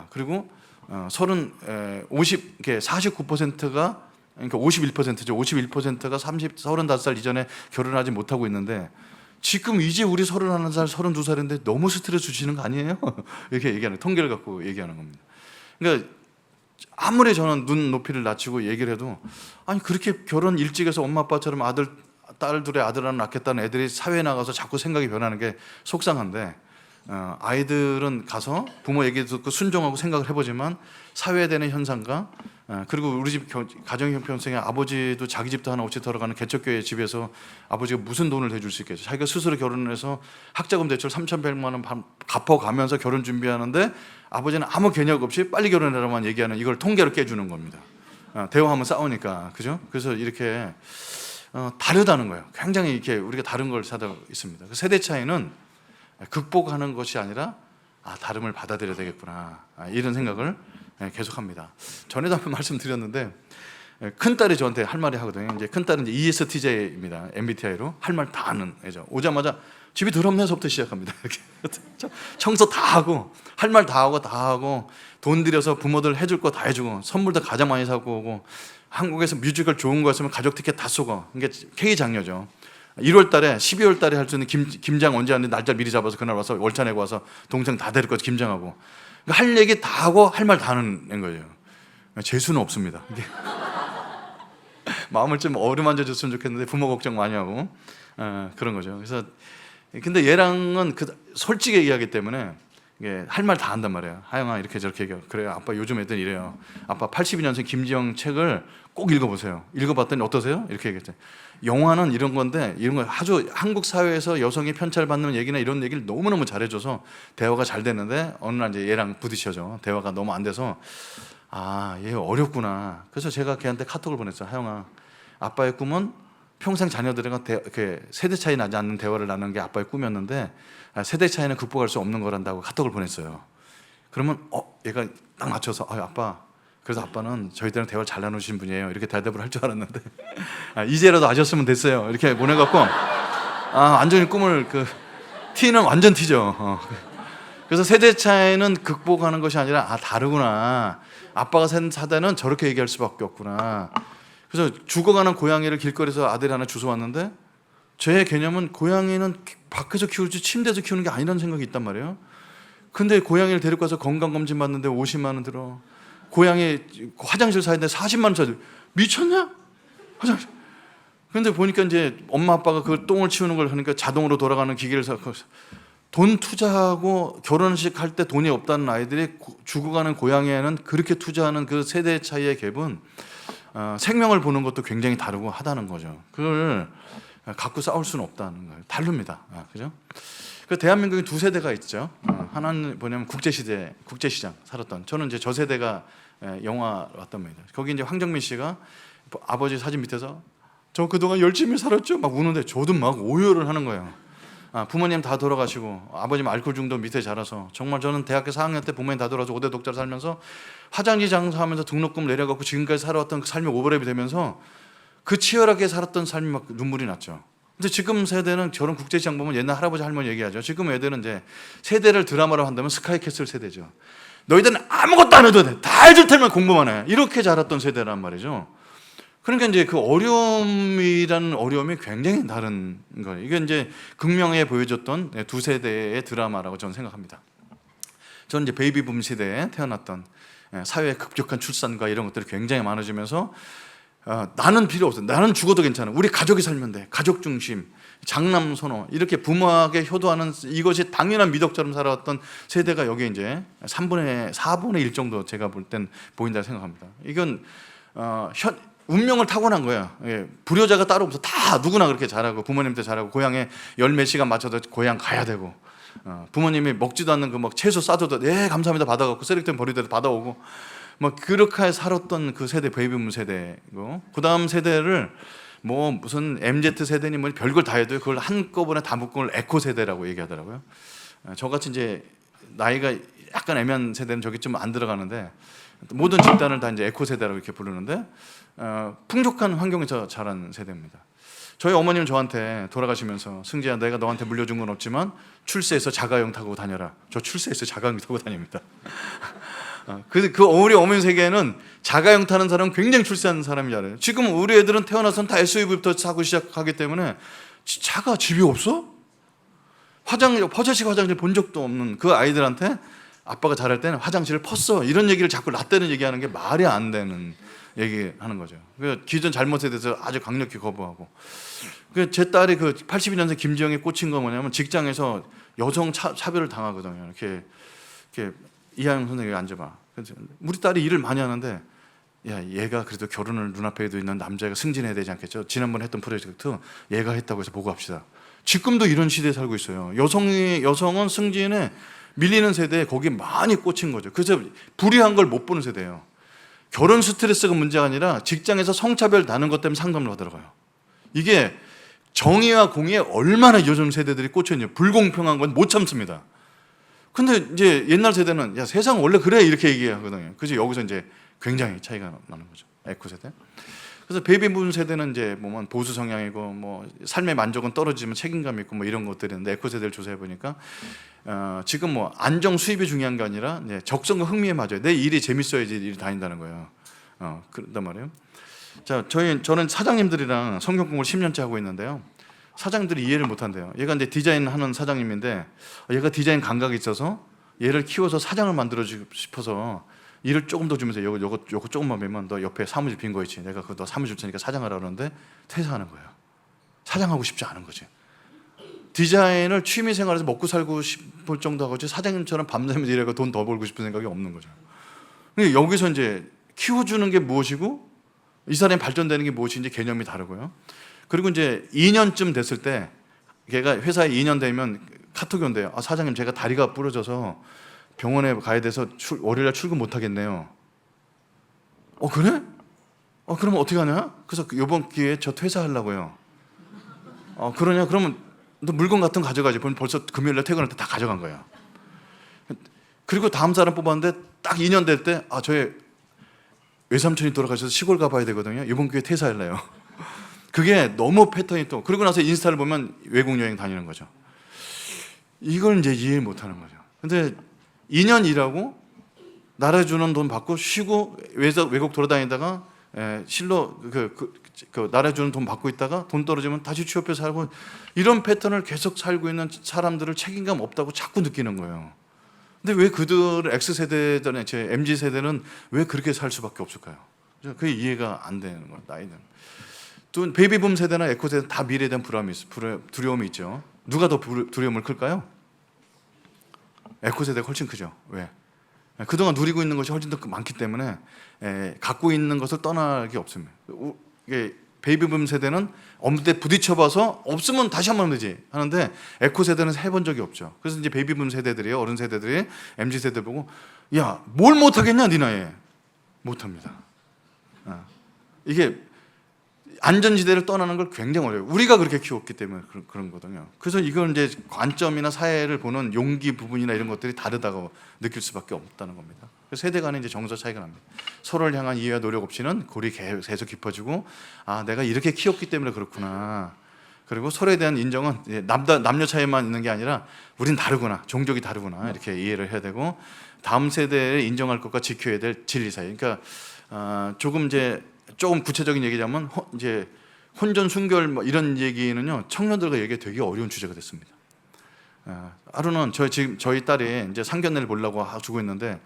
그리고 49%가 그러니까 51%죠. 51%가 35살 이전에 결혼하지 못하고 있는데 지금 이제 우리 31살, 32살인데 너무 스트레스 주시는 거 아니에요? 이렇게 얘기하는 통계를 갖고 얘기하는 겁니다. 그러니까 아무리 저는 눈 높이를 낮추고 얘기를 해도 아니 그렇게 결혼 일찍 해서 엄마 아빠처럼 딸 둘의 아들 하나 낳겠다는 애들이 사회에 나가서 자꾸 생각이 변하는 게 속상한데 아이들은 가서 부모 얘기 듣고 순종하고 생각을 해보지만 사회에 되는 현상과 그리고 우리 집 가정 형편성에 아버지도 자기 집도 하나 어찌 들어가는 개척교회 집에서 아버지가 무슨 돈을 대줄 수 있겠죠. 자기가 스스로 결혼을 해서 학자금 대출 3,100만 원 갚아가면서 결혼 준비하는데 아버지는 아무 개념 없이 빨리 결혼해라만 얘기하는 이걸 통계로 깨주는 겁니다. 대화하면 싸우니까, 그죠? 그래서 이렇게 다르다는 거예요. 굉장히 이렇게 우리가 다른 걸 사다 있습니다. 그 세대 차이는 극복하는 것이 아니라 다름을 받아들여야 되겠구나 이런 생각을 계속합니다. 전에도 한번 말씀드렸는데 큰 딸이 저한테 할 말이 하거든요. 이제 큰 딸은 이제 ESTJ입니다. MBTI로 할 말 다 하는 애죠. 오자마자 집이 더럽네서부터 시작합니다. 이렇게 청소 다 하고 할 말 다 하고 돈 들여서 부모들 해줄 거 다 해주고 선물도 가장 많이 사고 오고 한국에서 뮤지컬 좋은 거 있으면 가족 티켓 다 쏘고 이게 K 장녀죠. 1월 달에 12월 달에 할 수 있는 김장 언제 하는데 날짜 미리 잡아서 그날 와서 월차 내고 와서 동생 다 데리고 와서 김장하고 그러니까 할 얘기 다 하고 할 말 다 하는 거예요. 재수는 없습니다. 이게 마음을 좀 어루만져 줬으면 좋겠는데 부모 걱정 많이 하고 그런 거죠. 그래서 근데 얘랑은 솔직히 얘기하기 때문에 할 말 다 한단 말이에요. 하영아 이렇게 저렇게 얘기해요. 그래요. 아빠 요즘 애들 이래요. 아빠 82년생 김지영 책을 꼭 읽어보세요. 읽어봤더니 어떠세요? 이렇게 얘기했죠. 영화는 이런 건데 이런 거 아주 한국 사회에서 여성이 편찰받는 얘기나 이런 얘기를 너무너무 잘해줘서 대화가 잘 됐는데 어느 날 이제 얘랑 부딪혀죠. 대화가 너무 안 돼서 얘 어렵구나. 그래서 제가 걔한테 카톡을 보냈어요. 하영아, 아빠의 꿈은 평생 자녀들과 세대 차이 나지 않는 대화를 나누는 게 아빠의 꿈이었는데 세대 차이는 극복할 수 없는 거란다고 카톡을 보냈어요. 그러면 얘가 딱 맞춰서 아빠, 그래서 아빠는 저희들이랑 대화를 잘 나누신 분이에요. 이렇게 대답을 할 줄 알았는데 이제라도 아셨으면 됐어요. 이렇게 보내갖고 완전히 꿈을 티는 완전 티죠. 그래서 세대 차이는 극복하는 것이 아니라 다르구나. 아빠가 산 사대는 저렇게 얘기할 수밖에 없구나. 그래서 죽어가는 고양이를 길거리에서 아들이 하나 주워왔는데 제 개념은 고양이는 밖에서 키우지 침대에서 키우는 게 아니라는 생각이 있단 말이에요. 근데 고양이를 데리고 가서 건강검진 받는데 50만 원 들어. 고양이 화장실 사는데 40만 원 짜리. 미쳤냐? 화장실. 근데 보니까 이제 엄마 아빠가 그 똥을 치우는 걸 하니까 자동으로 돌아가는 기계를 사서 돈 투자하고 결혼식 할 때 돈이 없다는 아이들이 죽어가는 고양이에는 그렇게 투자하는 그 세대 차이의 갭은 생명을 보는 것도 굉장히 다르고 하다는 거죠. 그걸 갖고 싸울 수는 없다는 거예요. 다릅니다. 그죠? 그 대한민국에 두 세대가 있죠. 하나는 뭐냐면 국제시장 살았던. 저는 이제 저 세대가 영화 왔단 말이에요. 거기 이제 황정민 씨가 아버지 사진 밑에서 저 그동안 열심히 살았죠 막 우는데 저도 막 오열을 하는 거예요. 부모님 다 돌아가시고 아버님 알코올 중독 밑에 자라서 정말 저는 대학교 4학년 때 부모님 다 돌아가서 5대 독자를 살면서 화장지 장사하면서 등록금 내려갖고 지금까지 살아왔던 그 삶이 오버랩이 되면서 그 치열하게 살았던 삶이 막 눈물이 났죠. 근데 지금 세대는 저런 국제시장 보면 옛날 할아버지 할머니 얘기하죠. 지금 애들은 이제 세대를 드라마로 한다면 스카이캐슬 세대죠. 너희들은 아무것도 안 해도 돼. 다 해줄 테면 공부만 해. 이렇게 자랐던 세대란 말이죠. 그러니까 이제 그 어려움이라는 어려움이 굉장히 다른 거예요. 이게 이제 극명하게 보여줬던 두 세대의 드라마라고 저는 생각합니다. 저는 이제 베이비붐 시대에 태어났던 사회의 급격한 출산과 이런 것들이 굉장히 많아지면서 나는 필요 없어. 나는 죽어도 괜찮아. 우리 가족이 살면 돼. 가족 중심, 장남 선호 이렇게 부모에게 효도하는 이것이 당연한 미덕처럼 살아왔던 세대가 여기 이제 4분의 1 정도 제가 볼 땐 보인다고 생각합니다. 이건 운명을 타고난 거야. 불효자가 따로 없어. 다 누구나 그렇게 잘하고 부모님한테 잘하고 고향에 열 몇 시간 맞춰도 고향 가야 되고 부모님이 먹지도 않는 그 막 채소 싸줘도 네 감사합니다 받아갖고 쓰레기통 버리더라도 받아오고 뭐 그렇게 살았던 그 세대 베이비붐 세대고 그 다음 세대를 뭐 무슨 MZ 세대니 뭐 별걸 다 해도 그걸 한꺼번에 다 묶은 걸 에코 세대라고 얘기하더라고요. 저같이 이제 나이가 약간 애매한 세대는 저기 좀 안 들어가는데 모든 집단을 다 이제 에코 세대라고 이렇게 부르는데 풍족한 환경에서 자란 세대입니다. 저희 어머님 저한테 돌아가시면서 승재야 내가 너한테 물려준 건 없지만 출세해서 자가용 타고 다녀라. 저 출세해서 자가용 타고 다닙니다. 그 우리 어머니 세계에는 자가용 타는 사람은 굉장히 출세하는 사람이 알아요. 지금 우리 애들은 태어나서는 다 SUV부터 사고 시작하기 때문에 차가 집이 없어? 퍼제식 화장실 본 적도 없는 그 아이들한테 아빠가 잘할 때는 화장실을 펐어 이런 얘기를 자꾸 라떼는 얘기하는 게 말이 안 되는 얘기하는 거죠. 그 기존 잘못에 대해서 아주 강력히 거부하고. 제 딸이 그 82년생 김지영에 꽂힌 거 뭐냐면 직장에서 여성 차별을 당하거든요. 이렇게 이하영 선생님 여기 앉아봐. 우리 딸이 일을 많이 하는데 야 얘가 그래도 결혼을 눈앞에 도 있는 남자가 승진해야 되지 않겠죠. 지난번에 했던 프로젝트 얘가 했다고 해서 보고합시다. 지금도 이런 시대에 살고 있어요. 여성은 승진에 밀리는 세대에 거기 많이 꽂힌 거죠. 그래서 불이한 걸 못 보는 세대예요. 결혼 스트레스가 문제가 아니라 직장에서 성차별 나는 것 때문에 상담을 받으러 가요. 이게 정의와 공의에 얼마나 요즘 세대들이 꽂혀있냐. 불공평한 건 못 참습니다. 근데 이제 옛날 세대는 야 세상 원래 그래 이렇게 얘기하거든요. 그래서 여기서 이제 굉장히 차이가 나는 거죠. 에코 세대. 그래서 베이비붐 세대는 이제 보면 보수 성향이고 뭐 삶의 만족은 떨어지면 책임감 있고 뭐 이런 것들이 있는데 에코 세대를 조사해 보니까 지금 뭐 안정 수입이 중요한 게 아니라 적성과 흥미에 맞아요. 내 일이 재밌어야지 일이 다닌다는 거예요. 그런단 말이에요. 자, 저는 사장님들이랑 성경 공부를 10년째 하고 있는데요. 사장들이 이해를 못 한대요. 얘가 이제 디자인하는 사장님인데 얘가 디자인 감각이 있어서 얘를 키워서 사장을 만들어주고 싶어서 일을 조금 더 주면서 요거 조금만 배면 너 옆에 사무실 빈 거 있지. 내가 그거 너 사무실 테니까 사장하라 그러는데 퇴사하는 거예요. 사장하고 싶지 않은 거지. 디자인을 취미 생활에서 먹고 살고 싶을 정도 하고 사장님처럼 밤새면서 일하고 돈 더 벌고 싶은 생각이 없는 거죠. 근데 여기서 이제 키워주는 게 무엇이고 이 사람이 발전되는 게 무엇인지 개념이 다르고요. 그리고 이제 2년쯤 됐을 때 걔가 회사에 2년 되면 카톡이 온대요. 아, 사장님 제가 다리가 부러져서 병원에 가야 돼서 월요일날 출근 못 하겠네요. 그래? 그러면 어떻게 하냐? 그래서 이번 기회에 저 퇴사하려고요. 그러냐? 그러면 너 물건 같은 거 가져가지. 벌써 금요일날 퇴근할 때 다 가져간 거야. 그리고 다음 사람 뽑았는데 딱 2년 될 때 저의 외삼촌이 돌아가셔서 시골 가봐야 되거든요. 이번 기회에 퇴사할래요. 그게 너무 패턴이 또 그리고 나서 인스타를 보면 외국 여행 다니는 거죠. 이걸 이제 이해 못하는 거죠. 근데 2년 일하고 나라 주는 돈 받고 쉬고 외국 돌아다니다가 실로 나라 주는 돈 받고 있다가 돈 떨어지면 다시 취업해서 살고 이런 패턴을 계속 살고 있는 사람들을 책임감 없다고 자꾸 느끼는 거예요. 근데 왜 그들 X세대들은 제 MZ세대는 왜 그렇게 살 수밖에 없을까요? 그게 이해가 안 되는 거예요. 나이는. 또 베이비붐 세대나 에코 세대는 다 미래에 대한 두려움이 있죠. 누가 더 두려움을 클까요? 에코 세대가 훨씬 크죠. 왜? 그동안 누리고 있는 것이 훨씬 더 많기 때문에 갖고 있는 것을 떠날 게 없습니다. 이게 베이비붐 세대는 엄대 부딪혀봐서 없으면 다시 한번 하면 되지 하는데 에코 세대는 해본 적이 없죠. 그래서 이제 베이비붐 세대들이 어른 세대들이 MZ 세대 보고 야, 뭘 못하겠냐 네 나이에. 못합니다. 이게 안전지대를 떠나는 걸 굉장히 어려워요. 우리가 그렇게 키웠기 때문에 그런 거거든요. 그래서 이건 이제 관점이나 사회를 보는 용기 부분이나 이런 것들이 다르다고 느낄 수밖에 없다는 겁니다. 그래서 세대 간의 이제 정서 차이가 납니다. 서로를 향한 이해와 노력 없이는 골이 계속 깊어지고 아, 내가 이렇게 키웠기 때문에 그렇구나. 그리고 서로에 대한 인정은 남녀 차이만 있는 게 아니라 우린 다르구나, 종족이 다르구나 이렇게 이해를 해야 되고 다음 세대에 인정할 것과 지켜야 될 진리 사이. 그러니까 조금 구체적인 얘기자면 이제 혼전 순결 뭐 이런 얘기는요 청년들과 얘기 되게 어려운 주제가 됐습니다. 하루는 저희 딸이 이제 상견례를 보려고 주고 있는데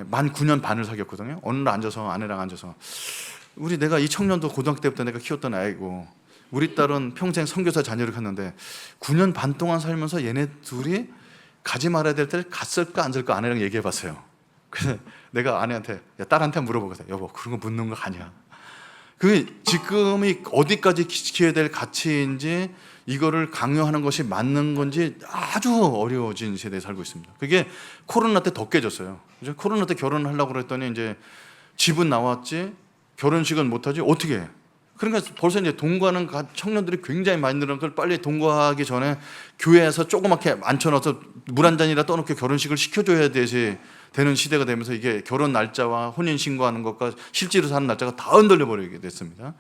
만 9년 반을 사귀었거든요. 어느 날 아내랑 앉아서 내가 이 청년도 고등학교 때부터 내가 키웠던 아이고 우리 딸은 평생 선교사 자녀를 갔는데 9년 반 동안 살면서 얘네 둘이 가지 말아야 될 때를 갔을까 안 갔을까 아내랑 얘기해봤어요. 그래서 내가 아내한테 딸한테 물어보거든. 여보 그런 거 묻는 거 아니야. 그게 지금이 어디까지 지켜야 될 가치인지 이거를 강요하는 것이 맞는 건지 아주 어려워진 세대에 살고 있습니다. 그게 코로나 때 더 깨졌어요. 코로나 때 결혼을 하려고 그랬더니 이제 집은 나왔지 결혼식은 못하지 어떻게 해? 그러니까 벌써 이제 동거하는 청년들이 굉장히 많이 늘어난 걸 빨리 동거하기 전에 교회에서 조그맣게 앉혀놔서 물 한 잔이라 떠놓고 결혼식을 시켜줘야 되는 시대가 되면서 이게 결혼 날짜와 혼인 신고하는 것과 실제로 사는 날짜가 다 흔들려 버리게 됐습니다.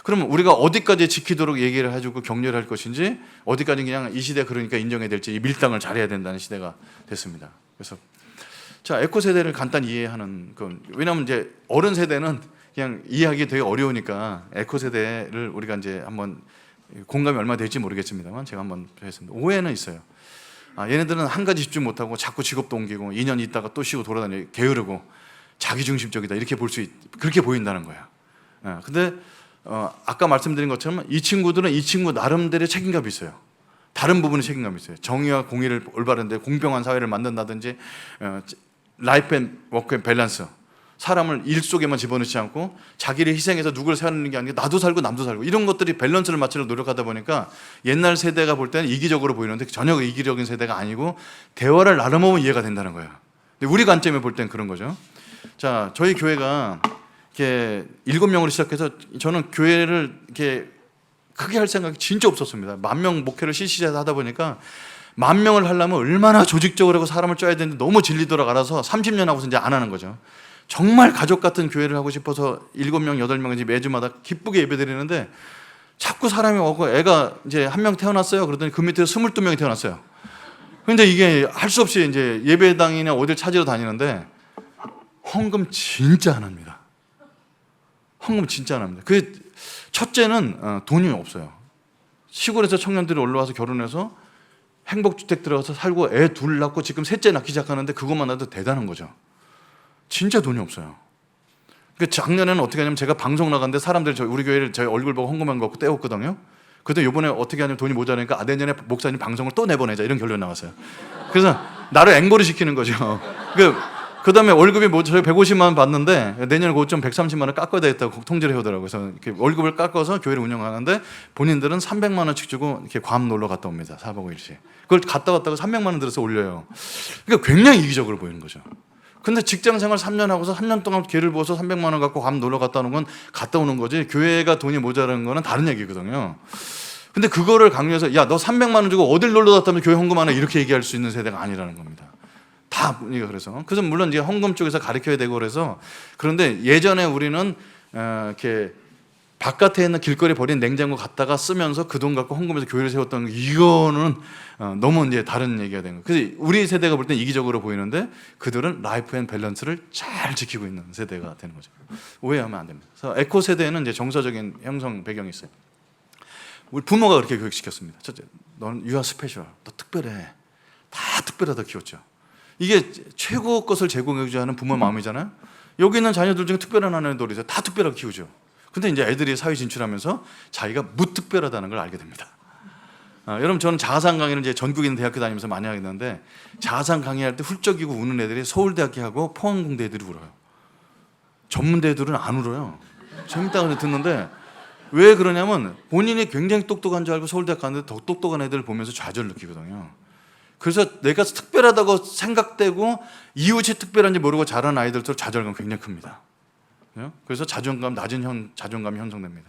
그러면 우리가 어디까지 지키도록 얘기를 해주고 격려를 할 것인지 어디까지 그냥 이 시대 그러니까 인정해야 될지 이 밀당을 잘해야 된다는 시대가 됐습니다. 그래서 자 에코 세대를 간단히 이해하는 건 왜냐하면 이제 어른 세대는 그냥 이해하기 되게 어려우니까 에코 세대를 우리가 이제 한번 공감이 얼마나 될지 모르겠습니다만 제가 한번 했습니다. 오해는 있어요. 얘네들은 한 가지 집중 못하고 자꾸 직업도 옮기고 2년 있다가 또 쉬고 돌아다니고 게으르고 자기중심적이다 이렇게 그렇게 보인다는 거예요. 근데 아까 말씀드린 것처럼 이 친구들은 이 친구 나름대로의 책임감이 있어요. 다른 부분에 책임감이 있어요. 정의와 공의를 올바른데 공평한 사회를 만든다든지 라이프 앤 워크 앤 밸런스 사람을 일 속에만 집어넣지 않고 자기를 희생해서 누구를 세우는 게 아니라 나도 살고 남도 살고 이런 것들이 밸런스를 맞추려고 노력하다 보니까 옛날 세대가 볼 때는 이기적으로 보이는데 전혀 이기적인 세대가 아니고 대화를 나눠보면 이해가 된다는 거예요. 근데 우리 관점에 볼 땐 그런 거죠. 자, 저희 교회가 이렇게 7명으로 시작해서 저는 교회를 이렇게 크게 할 생각이 진짜 없었습니다. 10,000명 목회를 실시해서 하다 보니까 10,000명을 하려면 얼마나 조직적으로 하고 사람을 쪄야 되는데 너무 질리도록 알아서 30년 하고서 이제 안 하는 거죠. 정말 가족 같은 교회를 하고 싶어서 7명, 8명이 매주마다 기쁘게 예배드리는데 자꾸 사람이 오고 애가 이제 1명 태어났어요. 그러더니 그 밑에 22명이 태어났어요. 근데 이게 할 수 없이 이제 예배당이나 어딜 찾으러 다니는데 헌금 진짜 안 합니다. 헌금 진짜 안 합니다. 그 첫째는 돈이 없어요. 시골에서 청년들이 올라와서 결혼해서 행복주택 들어가서 살고 애 둘 낳고 지금 셋째 낳기 시작하는데 그것만 해도 대단한 거죠. 진짜 돈이 없어요. 그 작년에는 어떻게 하냐면 제가 방송 나갔는데 사람들이 우리 교회를 저희 얼굴 보고 헌금한 거 갖고 떼었거든요. 그래도 이번에 어떻게 하냐면 돈이 모자라니까 내년에 목사님 방송을 또 내보내자 이런 결론이 나왔어요. 그래서 나를 앵벌이 시키는 거죠. 그 다음에 월급이 저희 150만 원 받는데 내년에 그것 좀 130만 원 깎아야 되겠다고 통지를 해오더라고요. 그래서 이렇게 월급을 깎아서 교회를 운영하는데 본인들은 300만 원씩 주고 이렇게 괌 놀러 갔다 옵니다. 4박 5일씩. 그걸 갔다 왔다가 300만 원 들어서 올려요. 그러니까 굉장히 이기적으로 보이는 거죠. 근데 직장 생활 3년 하고서 3년 동안 개를 부어서 300만 원 갖고 괌 놀러 갔다 오는 건 갔다 오는 거지 교회가 돈이 모자라는 거는 다른 얘기거든요. 근데 그거를 강요해서 야, 너 300만 원 주고 어딜 놀러 갔다면 교회 헌금 하나 이렇게 얘기할 수 있는 세대가 아니라는 겁니다. 다 그래서 물론 이제 헌금 쪽에서 가르쳐야 되고 그런데 예전에 우리는 이렇게 바깥에 있는 길거리에 버린 냉장고 갖다가 쓰면서 그 돈 갖고 헌금해서 교회를 세웠던 이거는 너무 이제 다른 얘기가 된 거예요. 그래서 우리 세대가 볼 땐 이기적으로 보이는데 그들은 라이프 앤 밸런스를 잘 지키고 있는 세대가 되는 거죠. 오해하면 안 됩니다. 그래서 에코 세대는 이제 정서적인 형성 배경이 있어요. 우리 부모가 그렇게 교육시켰습니다. 첫째, 넌 you are special. 너 특별해. 다 특별하다 키웠죠. 이게 최고 것을 제공해주자 하는 부모의 마음이잖아요. 여기 있는 자녀들 중에 특별한 아이들이 있어요. 다 특별하게 키우죠. 근데 이제 애들이 사회 진출하면서 자기가 무특별하다는 걸 알게 됩니다. 여러분 저는 자아상 강의를 이제 전국에 있는 대학교 다니면서 많이 하겠는데 자아상 강의할 때 훌쩍이고 우는 애들이 서울대학교하고 포항공대 애들이 울어요. 전문대 애들은 안 울어요. 재밌다고 듣는데 왜 그러냐면 본인이 굉장히 똑똑한 줄 알고 서울대학 갔는데 더 똑똑한 애들을 보면서 좌절을 느끼거든요. 그래서 내가 특별하다고 생각되고 이웃이 특별한지 모르고 자란 아이들도 좌절감 굉장히 큽니다. 그래서 낮은 자존감이 형성됩니다.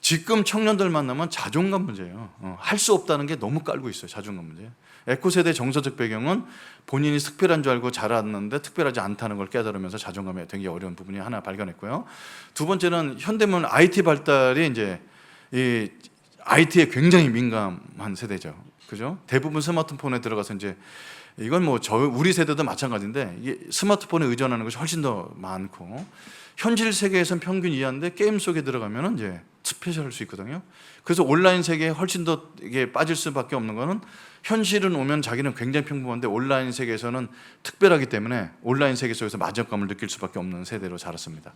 지금 청년들 만나면 자존감 문제예요. 할 수 없다는 게 너무 깔고 있어요. 자존감 문제. 에코세대의 정서적 배경은 본인이 특별한 줄 알고 자랐는데 특별하지 않다는 걸 깨달으면서 자존감에 되게 어려운 부분이 하나 발견했고요. 두 번째는 현대문 IT 발달이 이제 이 IT에 굉장히 민감한 세대죠. 그죠? 대부분 스마트폰에 들어가서 이제 이건 뭐 우리 세대도 마찬가지인데 이게 스마트폰에 의존하는 것이 훨씬 더 많고 현실 세계에선 평균 이하인데 게임 속에 들어가면은 이제 스페셜할 수 있거든요. 그래서 온라인 세계에 훨씬 더 이게 빠질 수밖에 없는 거는 현실은 오면 자기는 굉장히 평범한데 온라인 세계에서는 특별하기 때문에 온라인 세계 속에서 만족감을 느낄 수밖에 없는 세대로 자랐습니다.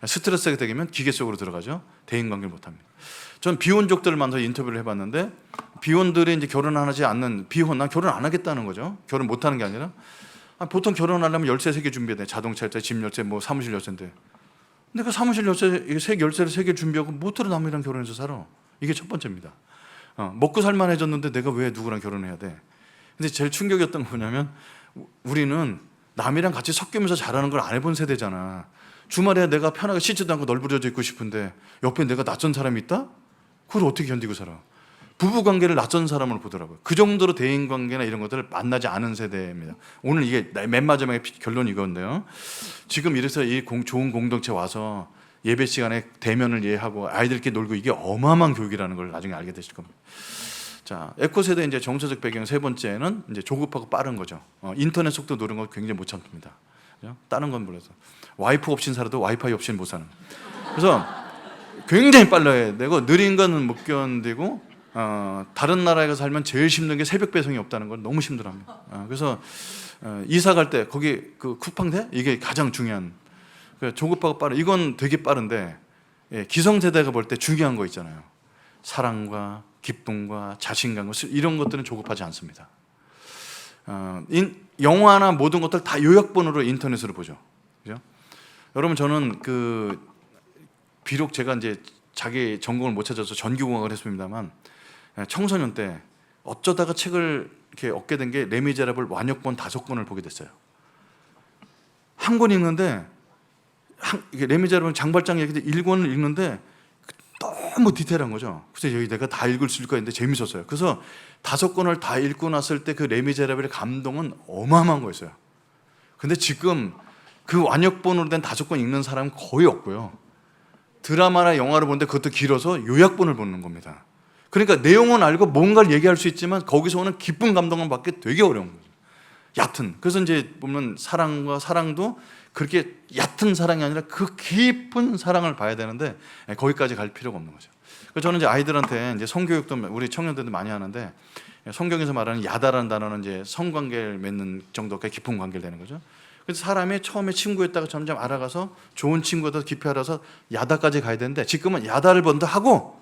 스트레스가 되면 기계 속으로 들어가죠. 대인관계를 못합니다. 전 비혼족들을 만나서 인터뷰를 해봤는데 비혼들이 이제 결혼하지 않는 난 결혼 안 하겠다는 거죠. 결혼 못하는 게 아니라 보통 결혼하려면 열쇠 3개 준비해야 돼. 자동차 열쇠, 집 열쇠, 뭐 사무실 열쇠인데 내가 사무실 열쇠를 3개 준비하고 모텔에 남이랑 결혼해서 살아. 이게 첫 번째입니다. 먹고 살만해졌는데 내가 왜 누구랑 결혼해야 돼? 근데 제일 충격이었던 건 뭐냐면 우리는 남이랑 같이 섞이면서 자라는 걸 안 해본 세대잖아. 주말에 내가 편하게 씻지도 않고 널브러져 있고 싶은데 옆에 내가 낯선 사람이 있다? 그걸 어떻게 견디고 살아? 부부관계를 낯선 사람으로 보더라고요. 그 정도로 대인관계나 이런 것들을 만나지 않은 세대입니다. 오늘 이게 맨 마지막에 결론이 이건데요. 지금 이래서 좋은 공동체 와서 예배 시간에 대면을 이해하고 아이들끼리 놀고 이게 어마어마한 교육이라는 걸 나중에 알게 되실 겁니다. 자, 에코세대 이제 정서적 배경 세 번째는 이제 조급하고 빠른 거죠. 인터넷 속도 노는 거 굉장히 못 참습니다. 그죠? 다른 건 몰라서 와이프 없이는 살아도 와이파이 없이는 못 사는. 그래서 굉장히 빨라야 되고 느린 거는 못 견디고 다른 나라에 가서 살면 제일 힘든 게 새벽 배송이 없다는 걸 너무 힘들어합니다. 그래서 이사 갈 때 거기 그 쿠팡대 이게 가장 중요한. 조급하고 빠른 이건 되게 빠른데 기성세대가 볼 때 중요한 거 있잖아요. 사랑과 기쁨과 자신감과 이런 것들은 조급하지 않습니다. 영화나 모든 것들 다 요약본으로 인터넷으로 보죠. 그죠? 여러분 저는 비록 제가 이제 자기 전공을 못 찾아서 전기공학을 했습니다만 청소년 때 어쩌다가 책을 이렇게 얻게 된 게 레미제라블 완역본 5권을 보게 됐어요. 한 권 읽는데 레미제라블 장발장 얘기인데 1권을 읽는데 너무 디테일한 거죠. 그래서 여기 내가 다 읽을 수 있을까 했는데 재밌었어요. 그래서 5권을 다 읽고 났을 때 그 레미제라블의 감동은 어마어마한 거였어요. 근데 지금 그 완역본으로 된 5권 읽는 사람은 거의 없고요. 드라마나 영화를 보는데 그것도 길어서 요약본을 보는 겁니다. 그러니까 내용은 알고 뭔가를 얘기할 수 있지만 거기서 오는 기쁜 감동을 받기 되게 어려운 거죠. 얕은. 그래서 이제 보면 사랑도 그렇게 얕은 사랑이 아니라 그 깊은 사랑을 봐야 되는데 거기까지 갈 필요가 없는 거죠. 그래서 저는 이제 아이들한테 이제 성교육도 우리 청년들도 많이 하는데 성경에서 말하는 야다라는 단어는 이제 성관계를 맺는 정도까지 깊은 관계를 되는 거죠. 그래서 사람이 처음에 친구였다가 점점 알아가서 좋은 친구가 깊이 알아서 야다까지 가야 되는데 지금은 야다를 먼저 하고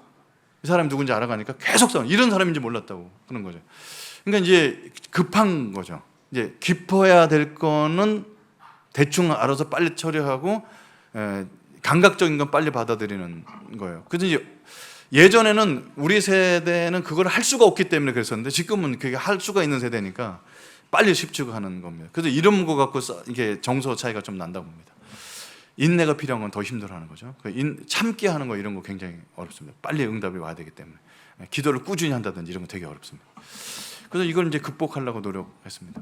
이 사람이 누군지 알아가니까 계속 싸우는 이런 사람인지 몰랐다고 그런 거죠. 그러니까 이제 급한 거죠. 이제 깊어야 될 거는 대충 알아서 빨리 처리하고 감각적인 건 빨리 받아들이는 거예요. 그래서 이제 예전에는 우리 세대는 그걸 할 수가 없기 때문에 그랬었는데 지금은 그게 할 수가 있는 세대니까 빨리 쉽지하는 겁니다. 그래서 이런 거 갖고 이게 정서 차이가 좀 난다고 봅니다. 인내가 필요한 건 더 힘들어하는 거죠. 참기 하는 거 이런 거 굉장히 어렵습니다. 빨리 응답이 와야 되기 때문에 기도를 꾸준히 한다든지 이런 거 되게 어렵습니다. 그래서 이걸 이제 극복하려고 노력했습니다.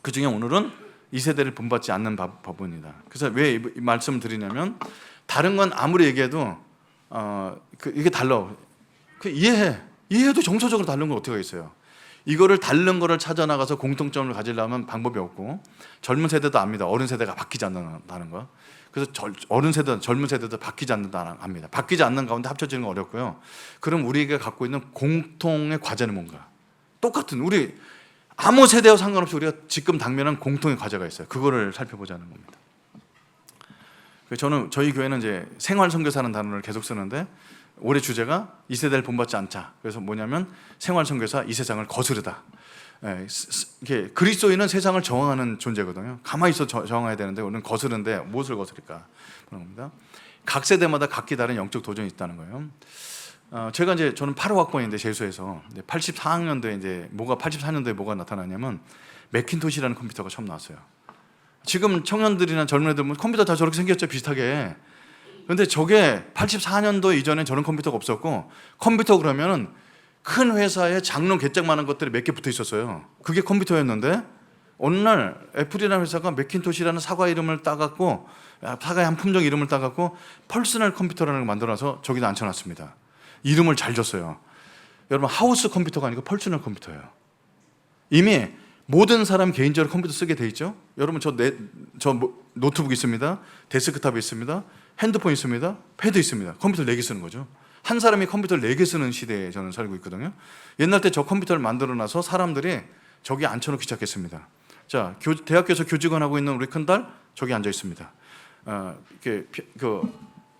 그 중에 오늘은 이 세대를 본받지 않는 법입니다. 그래서 왜 이 말씀을 드리냐면 다른 건 아무리 얘기해도 이게 달라. 이해해도 정서적으로 다른 건 어떻게 하겠어요? 이거를 다른 거를 찾아 나가서 공통점을 가지려면 방법이 없고 젊은 세대도 압니다. 어른 세대가 바뀌지 않는다는 거. 그래서 어른 세대, 젊은 세대도 바뀌지 않는다는 압니다. 바뀌지 않는 가운데 합쳐지는 건 어렵고요. 그럼 우리가 갖고 있는 공통의 과제는 뭔가? 똑같은 우리 아무 세대와 상관없이 우리가 지금 당면한 공통의 과제가 있어요. 그거를 살펴보자는 겁니다. 저희 교회는 이제 생활 선교사라는 단어를 계속 쓰는데 올해 주제가 이 세대를 본받지 않자. 그래서 뭐냐면 생활 선교사 이 세상을 거스르다. 그리스도인은 세상을 정황하는 존재거든요. 가만히 있어 정황해야 되는데 우리는 거스르는데 무엇을 거스를까 그런 겁니다. 각 세대마다 각기 다른 영적 도전이 있다는 거예요. 제가 이제 저는 85학번인데 재수해서 84학년도에 이제 84년도에 뭐가 나타나냐면 매킨토시라는 컴퓨터가 처음 나왔어요. 지금 청년들이나 젊은 애들 보면 컴퓨터 다 저렇게 생겼죠, 비슷하게. 근데 저게 84년도 이전에 저런 컴퓨터가 없었고, 컴퓨터 그러면은 큰 회사에 장롱 개짝만한 것들이 몇 개 붙어 있었어요. 그게 컴퓨터였는데 어느 날 애플이라는 회사가 매킨토시라는 사과 이름을 따갖고, 사과의 한 품종 이름을 따갖고 퍼스널 컴퓨터라는 걸 만들어서 저기다 앉혀놨습니다. 이름을 잘 줬어요. 여러분, 하우스 컴퓨터가 아니고 퍼스널 컴퓨터예요. 이미 모든 사람 개인적으로 컴퓨터 쓰게 돼 있죠. 여러분, 저 노트북 있습니다. 데스크탑이 있습니다. 핸드폰 있습니다. 패드 있습니다. 컴퓨터 4개 쓰는 거죠. 한 사람이 컴퓨터를 4개 쓰는 시대에 저는 살고 있거든요. 옛날 때 저 컴퓨터를 만들어놔서 사람들이 저기 앉혀놓기 시작했습니다. 자, 대학교에서 교직원 하고 있는 우리 큰딸 저기 앉아 있습니다.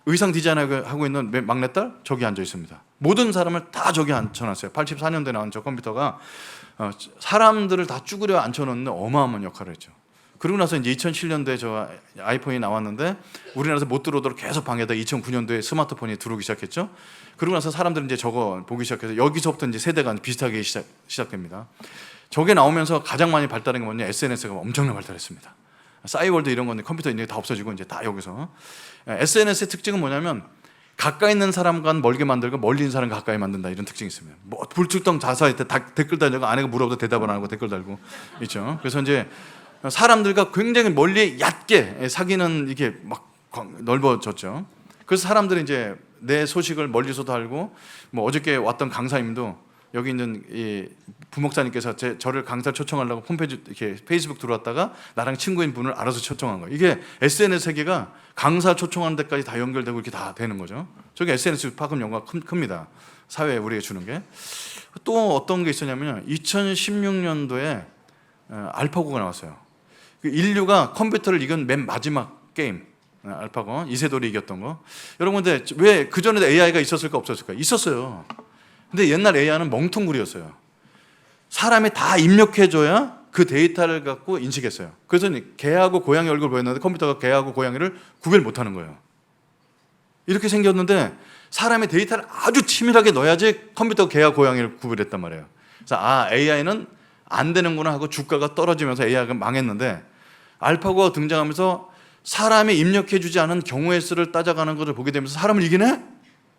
의상 디자인하고 있는 막내딸 저기 앉아 있습니다. 모든 사람을 다 저기 앉혀놨어요. 84년도에 나온 저 컴퓨터가 사람들을 다 쭈그려 앉혀놓는 어마어마한 역할을 했죠. 그러고 나서 이제 2007년도에 저 아이폰이 나왔는데 우리나라에서 못 들어오도록 계속 방해하다 2009년도에 스마트폰이 들어오기 시작했죠. 그러고 나서 사람들은 이제 저거 보기 시작해서 여기서부터 이제 세대가 비슷하게 시작됩니다. 저게 나오면서 가장 많이 발달한 게 뭐냐, SNS가 엄청나게 발달했습니다. 싸이월드 이런 건데 컴퓨터 이제 다 없어지고 이제 다 여기서. SNS의 특징은 뭐냐면 가까이 있는 사람과는 멀게 만들고 멀리 있는 사람 가까이 만든다, 이런 특징이 있습니다. 뭐 불특정 다수할 때 댓글 달고 아내가 물어봐도 대답을 안 하고 댓글 달고 있죠. 그래서 이제 사람들과 굉장히 멀리 얕게 사귀는 이게 막 넓어졌죠. 그래서 사람들이 이제 내 소식을 멀리서도 알고, 뭐 어저께 왔던 강사님도 여기 있는 이 부목사님께서 저를 강사를 초청하려고 홈페이지 이렇게 페이스북 들어왔다가 나랑 친구인 분을 알아서 초청한 거예요. 이게 SNS 세계가 강사 초청하는 데까지 다 연결되고 이렇게 다 되는 거죠. 저게 SNS 파급 연구가 큽니다. 사회에 우리에게 주는 게. 또 어떤 게 있었냐면요, 2016년도에 알파고가 나왔어요. 인류가 컴퓨터를 이긴 맨 마지막 게임, 알파고, 이세돌이 이겼던 거. 여러분, 근데 왜 그전에도 AI가 있었을까 없었을까? 있었어요. 근데 옛날 AI는 멍텅구리였어요. 사람이 다 입력해줘야 그 데이터를 갖고 인식했어요. 그래서 개하고 고양이 얼굴 보였는데 컴퓨터가 개하고 고양이를 구별 못하는 거예요. 이렇게 생겼는데 사람의 데이터를 아주 치밀하게 넣어야지 컴퓨터가 개하고 고양이를 구별했단 말이에요. 그래서 AI는 안 되는구나 하고 주가가 떨어지면서 AI가 망했는데, 알파고가 등장하면서 사람이 입력해주지 않은 경우의 수를 따져가는 것을 보게 되면서 사람을 이기네?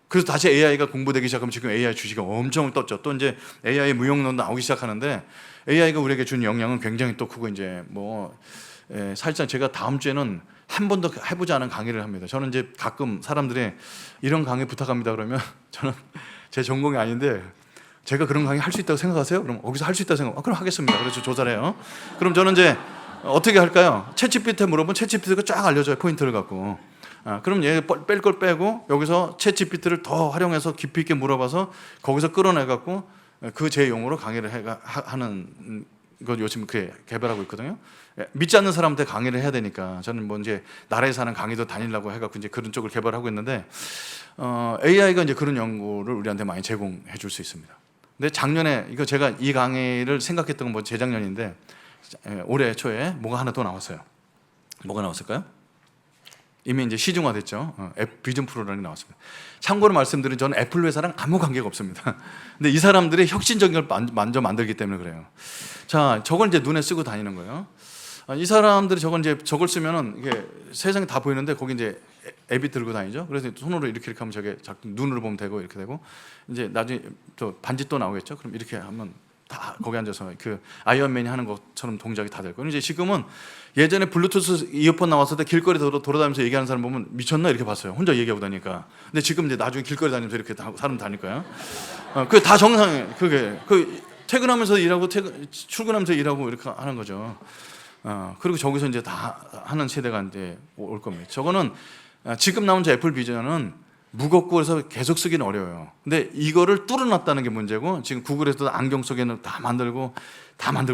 그래서 다시 AI가 공부되기 시작하면 지금 AI 주식이 엄청 떴죠. 또 이제 AI 무용론도 나오기 시작하는데, AI가 우리에게 준 영향은 굉장히 또 크고, 이제 사실상 제가 다음 주에는 한 번도 해보지 않은 강의를 합니다. 저는 이제 가끔 사람들이 이런 강의 부탁합니다 그러면 저는 제 전공이 아닌데, 제가 그런 강의 할 수 있다고 생각하세요? 그럼 거기서 할 수 있다고 생각. 그럼 하겠습니다. 그래서 조사를 해요. 그럼 저는 이제 어떻게 할까요? 챗GPT에 물어보면 챗GPT가 쫙 알려줘요, 포인트를 갖고. 그럼 얘 뺄 걸 빼고 여기서 챗GPT를 더 활용해서 깊이 있게 물어봐서 거기서 끌어내갖고 그 제 용어로 강의를 하는 걸 요즘 그렇게 개발하고 있거든요. 믿지 않는 사람한테 강의를 해야 되니까 저는 뭐 이제 나라에서 하는 강의도 다니려고 해갖고 이제 그런 쪽을 개발하고 있는데, AI가 이제 그런 연구를 우리한테 많이 제공해 줄 수 있습니다. 근데 작년에 제가 이 강의를 생각했던 건 재작년인데, 올해 초에 뭐가 하나 또 나왔어요. 뭐가 나왔을까요? 이미 이제 시중화됐죠. 앱 비전 프로라는 게 나왔습니다. 참고로 말씀드리면 저는 애플 회사랑 아무 관계가 없습니다. 근데 이 사람들이 혁신적인 걸 먼저 만들기 때문에 그래요. 자, 저걸 이제 눈에 쓰고 다니는 거예요. 이 사람들이 저걸 쓰면은 이게 세상이 다 보이는데 거기 이제 앱이 들고 다니죠. 그래서 손으로 이렇게 하면 저게 눈으로 보면 되고 이렇게 되고, 이제 나중에 또 반지 또 나오겠죠. 그럼 이렇게 하면 다 거기 앉아서 그 아이언맨이 하는 것처럼 동작이 다 되고. 이제 지금은 예전에 블루투스 이어폰 나왔을 때 길거리 돌아다니면서 얘기하는 사람 보면 미쳤나 이렇게 봤어요. 혼자 얘기하고 다니까. 근데 지금 이제 나중에 길거리 다니면서 이렇게 사람 다닐 거예요. 그게 다 정상이에요. 그게 퇴근하면서 일하고 출근하면서 일하고 이렇게 하는 거죠. 그리고 저기서 이제 다 하는 세대가 이제 올 겁니다. 저거는 지금 나온 저 애플 비전은 무겁고 그래서 계속 쓰기는 어려워요. 근데 이거를 뚫어놨다는 게 문제고, 지금 구글에서도 안경 속에는 다 만들고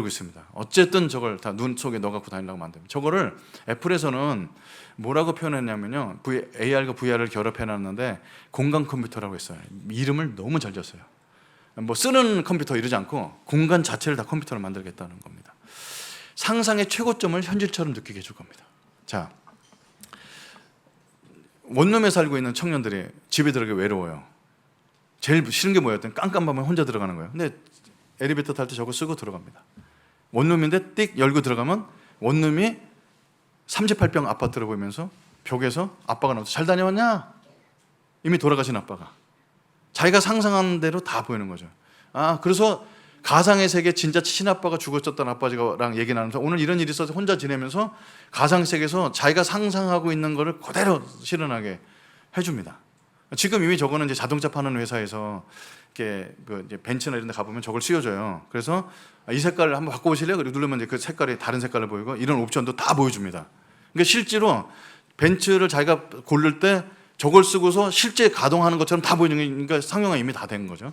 있습니다. 어쨌든 저걸 다 눈 속에 넣어갖고 다니려고 만듭니다. 저거를 애플에서는 뭐라고 표현했냐면요, AR과 VR을 결합해놨는데 공간 컴퓨터라고 했어요. 이름을 너무 잘 지었어요. 뭐 쓰는 컴퓨터 이러지 않고 공간 자체를 다 컴퓨터로 만들겠다는 겁니다. 상상의 최고점을 현실처럼 느끼게 해줄 겁니다. 자, 원룸에 살고 있는 청년들이 집에 들어가기 외로워요. 제일 싫은 게 뭐였든 깜깜하면 혼자 들어가는 거예요. 근데 엘리베이터 탈 때 저거 쓰고 들어갑니다. 원룸인데 띡 열고 들어가면 원룸이 38평 아파트로 보이면서 벽에서 아빠가 나와서 잘 다녀왔냐? 이미 돌아가신 아빠가 자기가 상상한 대로 다 보이는 거죠. 그래서 가상의 세계 진짜 친아빠가 죽었었던 아빠랑 얘기 나누면서 오늘 이런 일이 있어서 혼자 지내면서 가상 세계에서 자기가 상상하고 있는 거를 그대로 실현하게 해줍니다. 지금 이미 저거는 이제 자동차 파는 회사에서 이렇게 이제 벤츠나 이런 데 가보면 저걸 씌워줘요. 그래서 이 색깔을 한번 바꿔보실래요? 그리고 누르면 이제 그 색깔이 다른 색깔을 보이고 이런 옵션도 다 보여줍니다. 그러니까 실제로 벤츠를 자기가 고를 때 저걸 쓰고서 실제 가동하는 것처럼 다 보이는 게 그러니까 상용화 이미 다 된 거죠.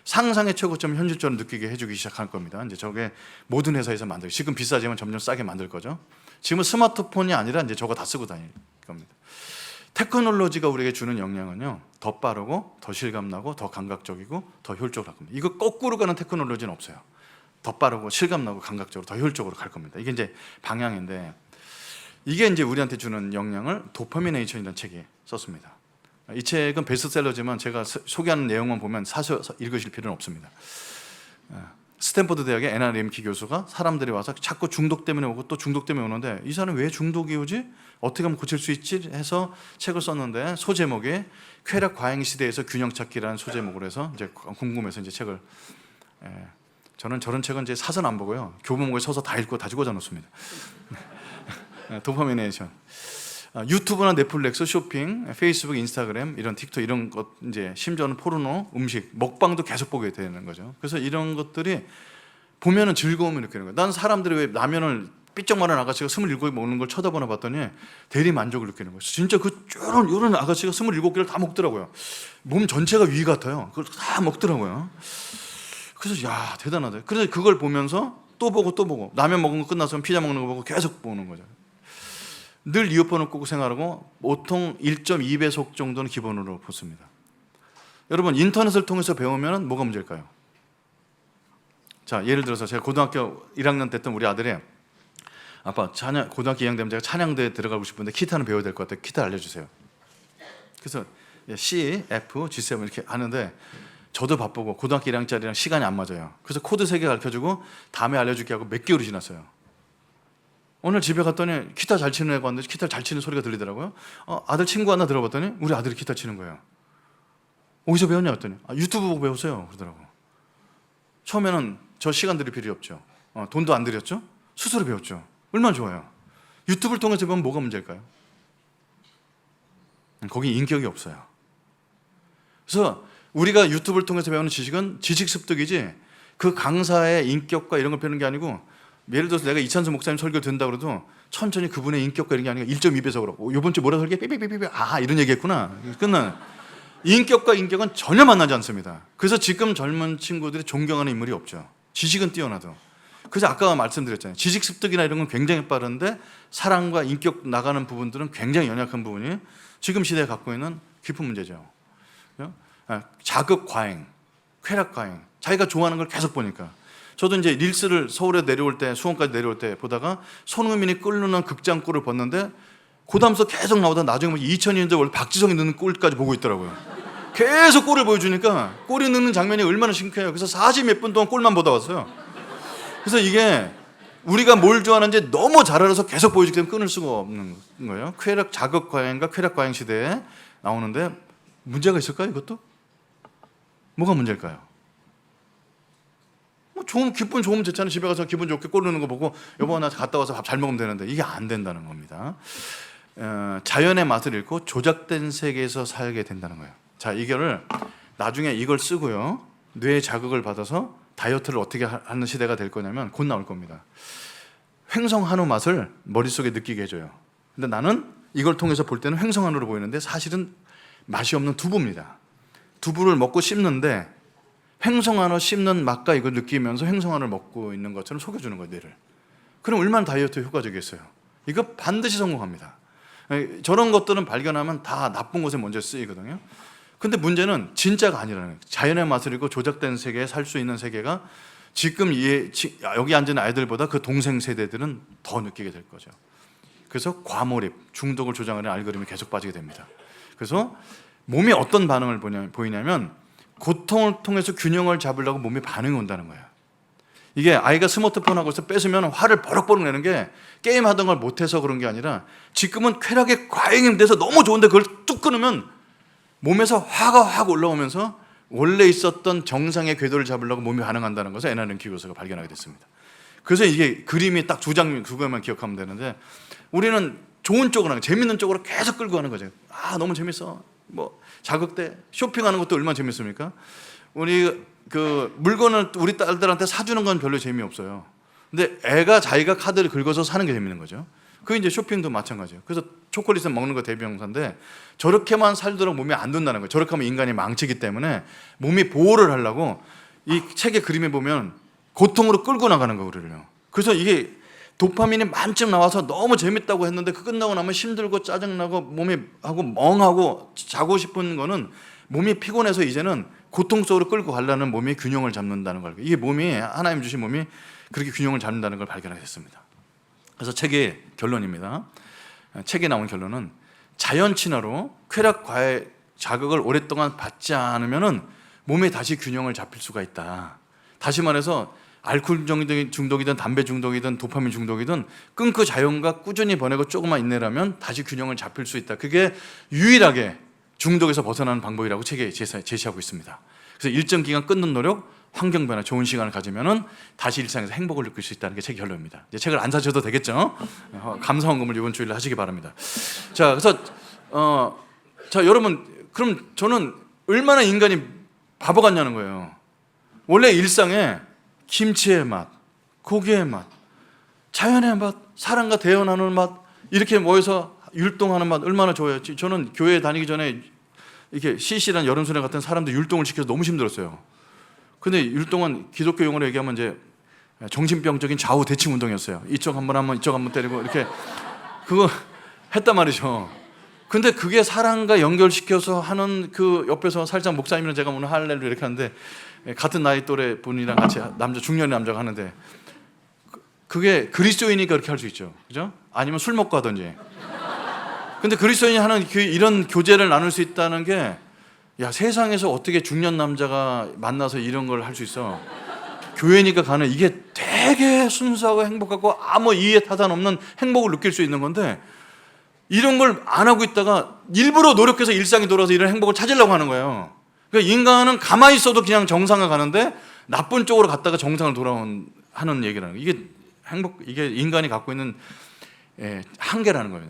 상상의 최고점을 현실적으로 느끼게 해주기 시작할 겁니다. 이제 저게 모든 회사에서 만들고 지금 비싸지만 점점 싸게 만들 거죠. 지금은 스마트폰이 아니라 이제 저거 다 쓰고 다닐 겁니다. 테크놀로지가 우리에게 주는 영향은요, 더 빠르고 더 실감나고 더 감각적이고 더 효율적으로 할 겁니다. 이거 거꾸로 가는 테크놀로지는 없어요. 더 빠르고 실감나고 감각적으로 더 효율적으로 갈 겁니다. 이게 이제 방향인데 이게 이제 우리한테 주는 영향을 도파미네이션이라는 책에 썼습니다. 이 책은 베스트셀러지만 제가 소개하는 내용만 보면 사서 읽으실 필요는 없습니다. 스탠포드 대학의 애나 렘키 교수가 사람들이 와서 자꾸 중독 때문에 오고 또 중독 때문에 오는데 이 사람이 왜 중독이 오지? 어떻게 하면 고칠 수 있지? 해서 책을 썼는데 소제목이 쾌락 과잉 시대에서 균형 찾기라는 소제목으로 해서 이제 궁금해서 이제 책을 저는 저런 책은 이제 사전 안 보고요 교보목에 서서 다 읽고 다 집어다 놓습니다. 도파미네이션. 유튜브나 넷플릭스, 쇼핑, 페이스북, 인스타그램, 이런 틱톡 이런 것 이제 심지어는 포르노, 음식, 먹방도 계속 보게 되는 거죠. 그래서 이런 것들이 보면은 즐거움을 느끼는 거예요. 난 사람들이 왜 라면을 삐쩍 마른 아가씨가 27개 먹는 걸 쳐다보나 봤더니 대리 만족을 느끼는 거예요. 진짜 그 요런 아가씨가 27개를 다 먹더라고요. 몸 전체가 위 같아요. 그걸 다 먹더라고요. 그래서 야 대단하다. 그래서 그걸 보면서 또 보고 라면 먹은 거 끝나서 피자 먹는 거 보고 계속 보는 거죠. 늘 이어폰을 꽂고 생활하고 보통 1.2배속 정도는 기본으로 보습니다. 여러분 인터넷을 통해서 배우면 뭐가 문제일까요? 자 예를 들어서 제가 고등학교 1학년 때 했던 우리 아들이 아빠 고등학교 2학년 되면 제가 찬양대에 들어가고 싶은데 기타는 배워야 될 것 같아요. 기타 알려주세요. 그래서 C, F, G7 이렇게 하는데 저도 바쁘고 고등학교 1학년짜리랑 시간이 안 맞아요. 그래서 코드 3개 가르쳐주고 다음에 알려줄게 하고 몇 개월이 지났어요. 오늘 집에 갔더니 기타 잘 치는 애가 왔는데 기타 잘 치는 소리가 들리더라고요. 아들 친구 하나 들어봤더니 우리 아들이 기타 치는 거예요. 어디서 배웠냐 했더니 유튜브 보고 배웠어요 그러더라고요. 처음에는 저 시간 들일 필요 없죠. 돈도 안 들였죠. 스스로 배웠죠. 얼마나 좋아요. 유튜브를 통해서 배우면 뭐가 문제일까요? 거기 인격이 없어요. 그래서 우리가 유튜브를 통해서 배우는 지식은 지식 습득이지 그 강사의 인격과 이런 걸 배우는 게 아니고 예를 들어서 내가 이찬수 목사님 설교 듣는다 그래도 천천히 그분의 인격과 이런 게 아니라 1.2배속으로 이번 주 뭐라 설계 삐삐삐삐 이런 얘기했구나 끝나는 인격과 인격은 전혀 만나지 않습니다. 그래서 지금 젊은 친구들이 존경하는 인물이 없죠. 지식은 뛰어나도. 그래서 아까 말씀드렸잖아요. 지식 습득이나 이런 건 굉장히 빠른데 사랑과 인격 나가는 부분들은 굉장히 연약한 부분이 지금 시대에 갖고 있는 깊은 문제죠. 자극 과잉, 쾌락 과잉, 자기가 좋아하는 걸 계속 보니까. 저도 이제 릴스를 서울에 내려올 때 수원까지 내려올 때 보다가 손흥민이 꿀 넣는 극장골을 봤는데 고담서 계속 나오다 나중에 2000년대 원래 박지성이 넣는 골까지 보고 있더라고요. 계속 골을 보여주니까 골이 넣는 장면이 얼마나 신기해요. 그래서 40몇 분 동안 골만 보다 왔어요. 그래서 이게 우리가 뭘 좋아하는지 너무 잘 알아서 계속 보여주기 때문에 끊을 수가 없는 거예요. 쾌락 자극 과잉과 쾌락 과잉 시대에 나오는데 문제가 있을까요? 이것도? 뭐가 문제일까요? 기분 좋으면 좋잖아요. 집에 가서 기분 좋게 골 넣는 거 보고 여보 나 갔다 와서 밥 잘 먹으면 되는데 이게 안 된다는 겁니다. 자연의 맛을 잃고 조작된 세계에서 살게 된다는 거예요. 자 이거를 나중에 이걸 쓰고요 뇌 자극을 받아서 다이어트를 어떻게 하는 시대가 될 거냐면 곧 나올 겁니다. 횡성 한우 맛을 머릿속에 느끼게 해줘요. 근데 나는 이걸 통해서 볼 때는 횡성 한우로 보이는데 사실은 맛이 없는 두부입니다. 두부를 먹고 씹는데 횡성한우 씹는 맛과 이걸 느끼면서 횡성한우를 먹고 있는 것처럼 속여주는 거예요 뇌를. 그럼 얼마나 다이어트에 효과적이겠어요. 이거 반드시 성공합니다. 저런 것들은 발견하면 다 나쁜 곳에 먼저 쓰이거든요. 근데 문제는 진짜가 아니라는 거예요. 자연의 맛을 잃고 조작된 세계에 살 수 있는 세계가 지금 여기 앉은 아이들보다 그 동생 세대들은 더 느끼게 될 거죠. 그래서 과몰입, 중독을 조장하는 알고리즘이 계속 빠지게 됩니다. 그래서 몸이 어떤 반응을 보이냐면 고통을 통해서 균형을 잡으려고 몸이 반응이 온다는 거예요. 이게 아이가 스마트폰하고서 뺏으면 화를 버럭버럭 내는 게 게임하던 걸 못해서 그런 게 아니라 지금은 쾌락의 과잉이 돼서 너무 좋은데 그걸 뚝 끊으면 몸에서 화가 확 올라오면서 원래 있었던 정상의 궤도를 잡으려고 몸이 반응한다는 것을 에나른키 교수가 발견하게 됐습니다. 그래서 이게 그림이 딱 두 장면, 두 개만 기억하면 되는데 우리는 좋은 쪽으로, 재밌는 쪽으로 계속 끌고 가는 거죠. 아, 너무 재밌어. 뭐 자극돼. 쇼핑하는 것도 얼마나 재밌습니까? 우리 그 물건을 우리 딸들한테 사주는 건 별로 재미없어요. 근데 애가 자기가 카드를 긁어서 사는 게 재밌는 거죠. 그게 이제 쇼핑도 마찬가지예요. 그래서 초콜릿은 먹는 거 대명사인데 저렇게만 살도록 몸이 안 된다는 거예요. 저렇게 하면 인간이 망치기 때문에 몸이 보호를 하려고 이 책의 그림에 보면 고통으로 끌고 나가는 거예요, 우리를요. 그래서 이게 도파민이 만점 나와서 너무 재밌다고 했는데 그 끝나고 나면 힘들고 짜증나고 몸이 하고 멍하고 자고 싶은 거는 몸이 피곤해서 이제는 고통 속으로 끌고 가려는 몸이 균형을 잡는다는 걸, 이게 몸이, 하나님 주신 몸이 그렇게 균형을 잡는다는 걸 발견하게 됐습니다. 그래서 책의 결론입니다. 책에 나온 결론은 자연 친화로 쾌락 과의 자극을 오랫동안 받지 않으면은 몸에 다시 균형을 잡힐 수가 있다. 다시 말해서 알코올 중독이든 담배 중독이든 도파민 중독이든 끊고 자연과 꾸준히 보내고 조금만 인내라면 다시 균형을 잡힐 수 있다. 그게 유일하게 중독에서 벗어나는 방법이라고 책에 제시하고 있습니다. 그래서 일정 기간 끊는 노력, 환경 변화, 좋은 시간을 가지면은 다시 일상에서 행복을 느낄 수 있다는 게 책 결론입니다. 이제 책을 안 사셔도 되겠죠? 감사원금을 이번 주일에 하시기 바랍니다. 자, 그래서 자, 여러분, 그럼 저는 얼마나 인간이 바보 같냐는 거예요. 원래 일상에 김치의 맛, 고기의 맛, 자연의 맛, 사람과 대화 나누는 맛, 이렇게 모여서 율동하는 맛 얼마나 좋아요. 저는 교회 다니기 전에 이렇게 CC란 여름수련 같은 사람들 율동을 시켜서 너무 힘들었어요. 근데 율동은 기독교 용어로 얘기하면 이제 정신병적인 좌우 대칭 운동이었어요. 이쪽 한번 하면 이쪽 한번 때리고 이렇게 그거 했단 말이죠. 근데 그게 사람과 연결시켜서 하는 그 옆에서 살짝 목사님이랑 제가 오늘 할렐루 이렇게 하는데 같은 나이 또래 분이랑 같이 남자 중년 남자가 하는데 그게 그리스도인이니까 그렇게 할 수 있죠, 그죠? 아니면 술 먹고 하든지. 근데 그리스도인이 하는 이런 교제를 나눌 수 있다는 게, 야, 세상에서 어떻게 중년 남자가 만나서 이런 걸 할 수 있어? 교회니까 가는, 이게 되게 순수하고 행복하고 아무 이해 타산 없는 행복을 느낄 수 있는 건데 이런 걸 안 하고 있다가 일부러 노력해서 일상이 돌아서 이런 행복을 찾으려고 하는 거예요. 그러니까 인간은 가만히 있어도 그냥 정상을 가는데 나쁜 쪽으로 갔다가 정상을 하는 얘기라는 거예요. 이게 인간이 갖고 있는 한계라는 거예요.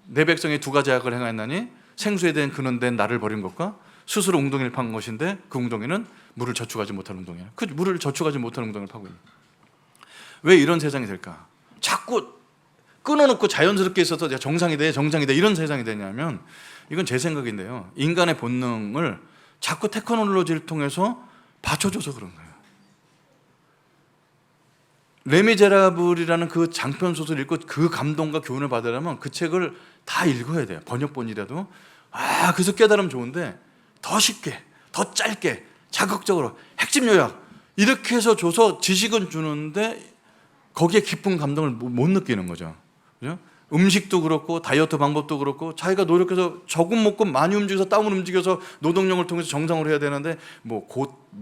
내 백성이 두 가지 악을 행하였나니 생수에 대한 근원된 나를 버린 것과 스스로 웅덩이를 판 것인데 그 웅덩이는 물을 저축하지 못한 웅덩이야. 그 물을 저축하지 못한 웅덩이를 파고 있는. 왜 이런 세상이 될까? 자꾸 끊어놓고 자연스럽게 있어서 정상이 돼 이런 세상이 되냐면, 이건 제 생각인데요, 인간의 본능을 자꾸 테크놀로지를 통해서 받쳐줘서 그런 거예요. 레미제라블이라는 그 장편 소설을 읽고 그 감동과 교훈을 받으려면 그 책을 다 읽어야 돼요. 번역본이라도. 그래서 깨달으면 좋은데 더 쉽게, 더 짧게, 자극적으로, 핵심 요약 이렇게 해서 줘서 지식은 주는데 거기에 깊은 감동을 못 느끼는 거죠. 그죠? 음식도 그렇고 다이어트 방법도 그렇고 자기가 노력해서 적은 먹고 많이 움직여서 땀을 움직여서 노동력을 통해서 정상으로 해야 되는데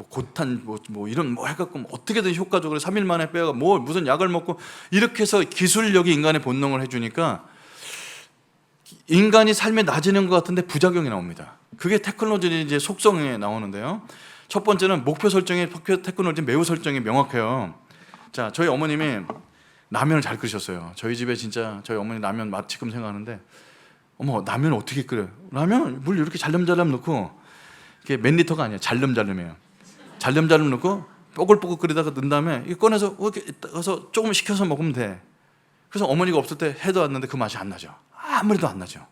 고탄 이런 해갖고 어떻게든 효과적으로 3일 만에 빼가 무슨 약을 먹고 이렇게 해서 기술력이 인간의 본능을 해주니까 인간이 삶에 낮아지는 것 같은데 부작용이 나옵니다. 그게 테크놀로지 이제 속성에 나오는데요. 첫 번째는 목표 설정이 테크놀로지 매우 설정이 명확해요. 자, 저희 어머님이 라면을 잘 끓이셨어요. 저희 집에 진짜 저희 어머니 라면 맛 지금 생각하는데, 어머, 라면 어떻게 끓여요? 라면 물 이렇게 잘름잘름 넣고, 이게 몇 리터가 아니에요. 잘름잘름해요. 잘름잘름 넣고 뽀글뽀글 끓이다가 넣은 다음에 이거 꺼내서 이렇게 가서 조금 식혀서 먹으면 돼. 그래서 어머니가 없을 때 해도 왔는데 그 맛이 안 나죠. 아무래도 안 나죠.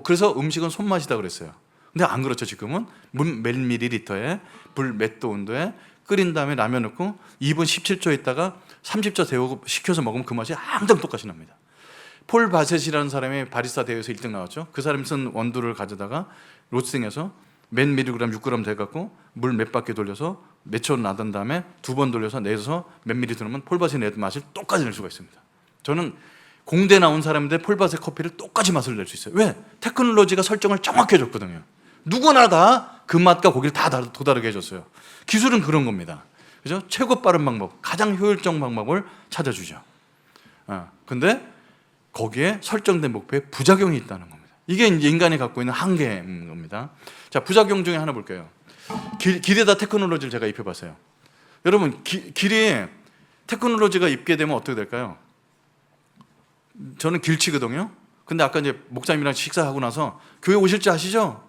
그래서 음식은 손맛이다 그랬어요. 근데 안 그렇죠. 지금은 물 몇 밀리리터에 불 몇 도 온도에 끓인 다음에 라면 넣고 2분 17초 있다가 30초 데우고 식혀서 먹으면 그 맛이 항상 똑같이 납니다. 폴 바셋이라는 사람이 바리스타 대회에서 1등 나왔죠. 그 사람이 쓴 원두를 가져다가 로스팅해서 몇 밀리그램 6g 돼갖고 물 몇 바퀴 돌려서 몇 초 놔둔 다음에 2번 돌려서 내서 몇 밀리 들으면 폴 바셋이 내던 맛을 똑같이 낼 수가 있습니다. 저는 공대 나온 사람인데 폴밭의 커피를 똑같이 맛을 낼 수 있어요. 왜? 테크놀로지가 설정을 정확히 해줬거든요. 누구나 다 그 맛과 고기를 다 도다르게 해줬어요. 기술은 그런 겁니다. 그죠? 최고 빠른 방법, 가장 효율적 방법을 찾아주죠. 근데 거기에 설정된 목표에 부작용이 있다는 겁니다. 이게 이제 인간이 갖고 있는 한계인 겁니다. 자, 부작용 중에 하나 볼게요. 길에다 테크놀로지를 제가 입혀봤어요. 여러분, 길에 테크놀로지가 입게 되면 어떻게 될까요? 저는 길치거든요. 근데 아까 이제 목사님이랑 식사하고 나서 교회 오실 줄 아시죠?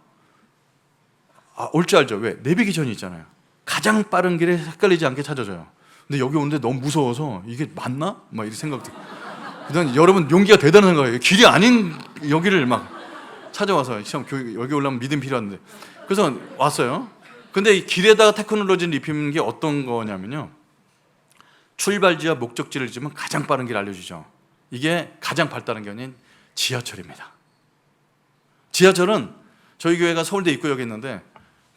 올 줄 알죠. 왜? 내비게이션이 있잖아요. 가장 빠른 길에 헷갈리지 않게 찾아줘요. 근데 여기 오는데 너무 무서워서 이게 맞나? 막 이런 생각 들어요. 그다음 여러분 용기가 대단한 거예요. 길이 아닌 여기를 막 찾아와서 참 여기 올라면 믿음 필요한데. 그래서 왔어요. 근데 이 길에다가 테크놀로지를 입히는 게 어떤 거냐면요. 출발지와 목적지를 주면 가장 빠른 길 알려주죠. 이게 가장 발달한 게 아닌 지하철입니다. 지하철은 저희 교회가 서울대 입구역에 있는데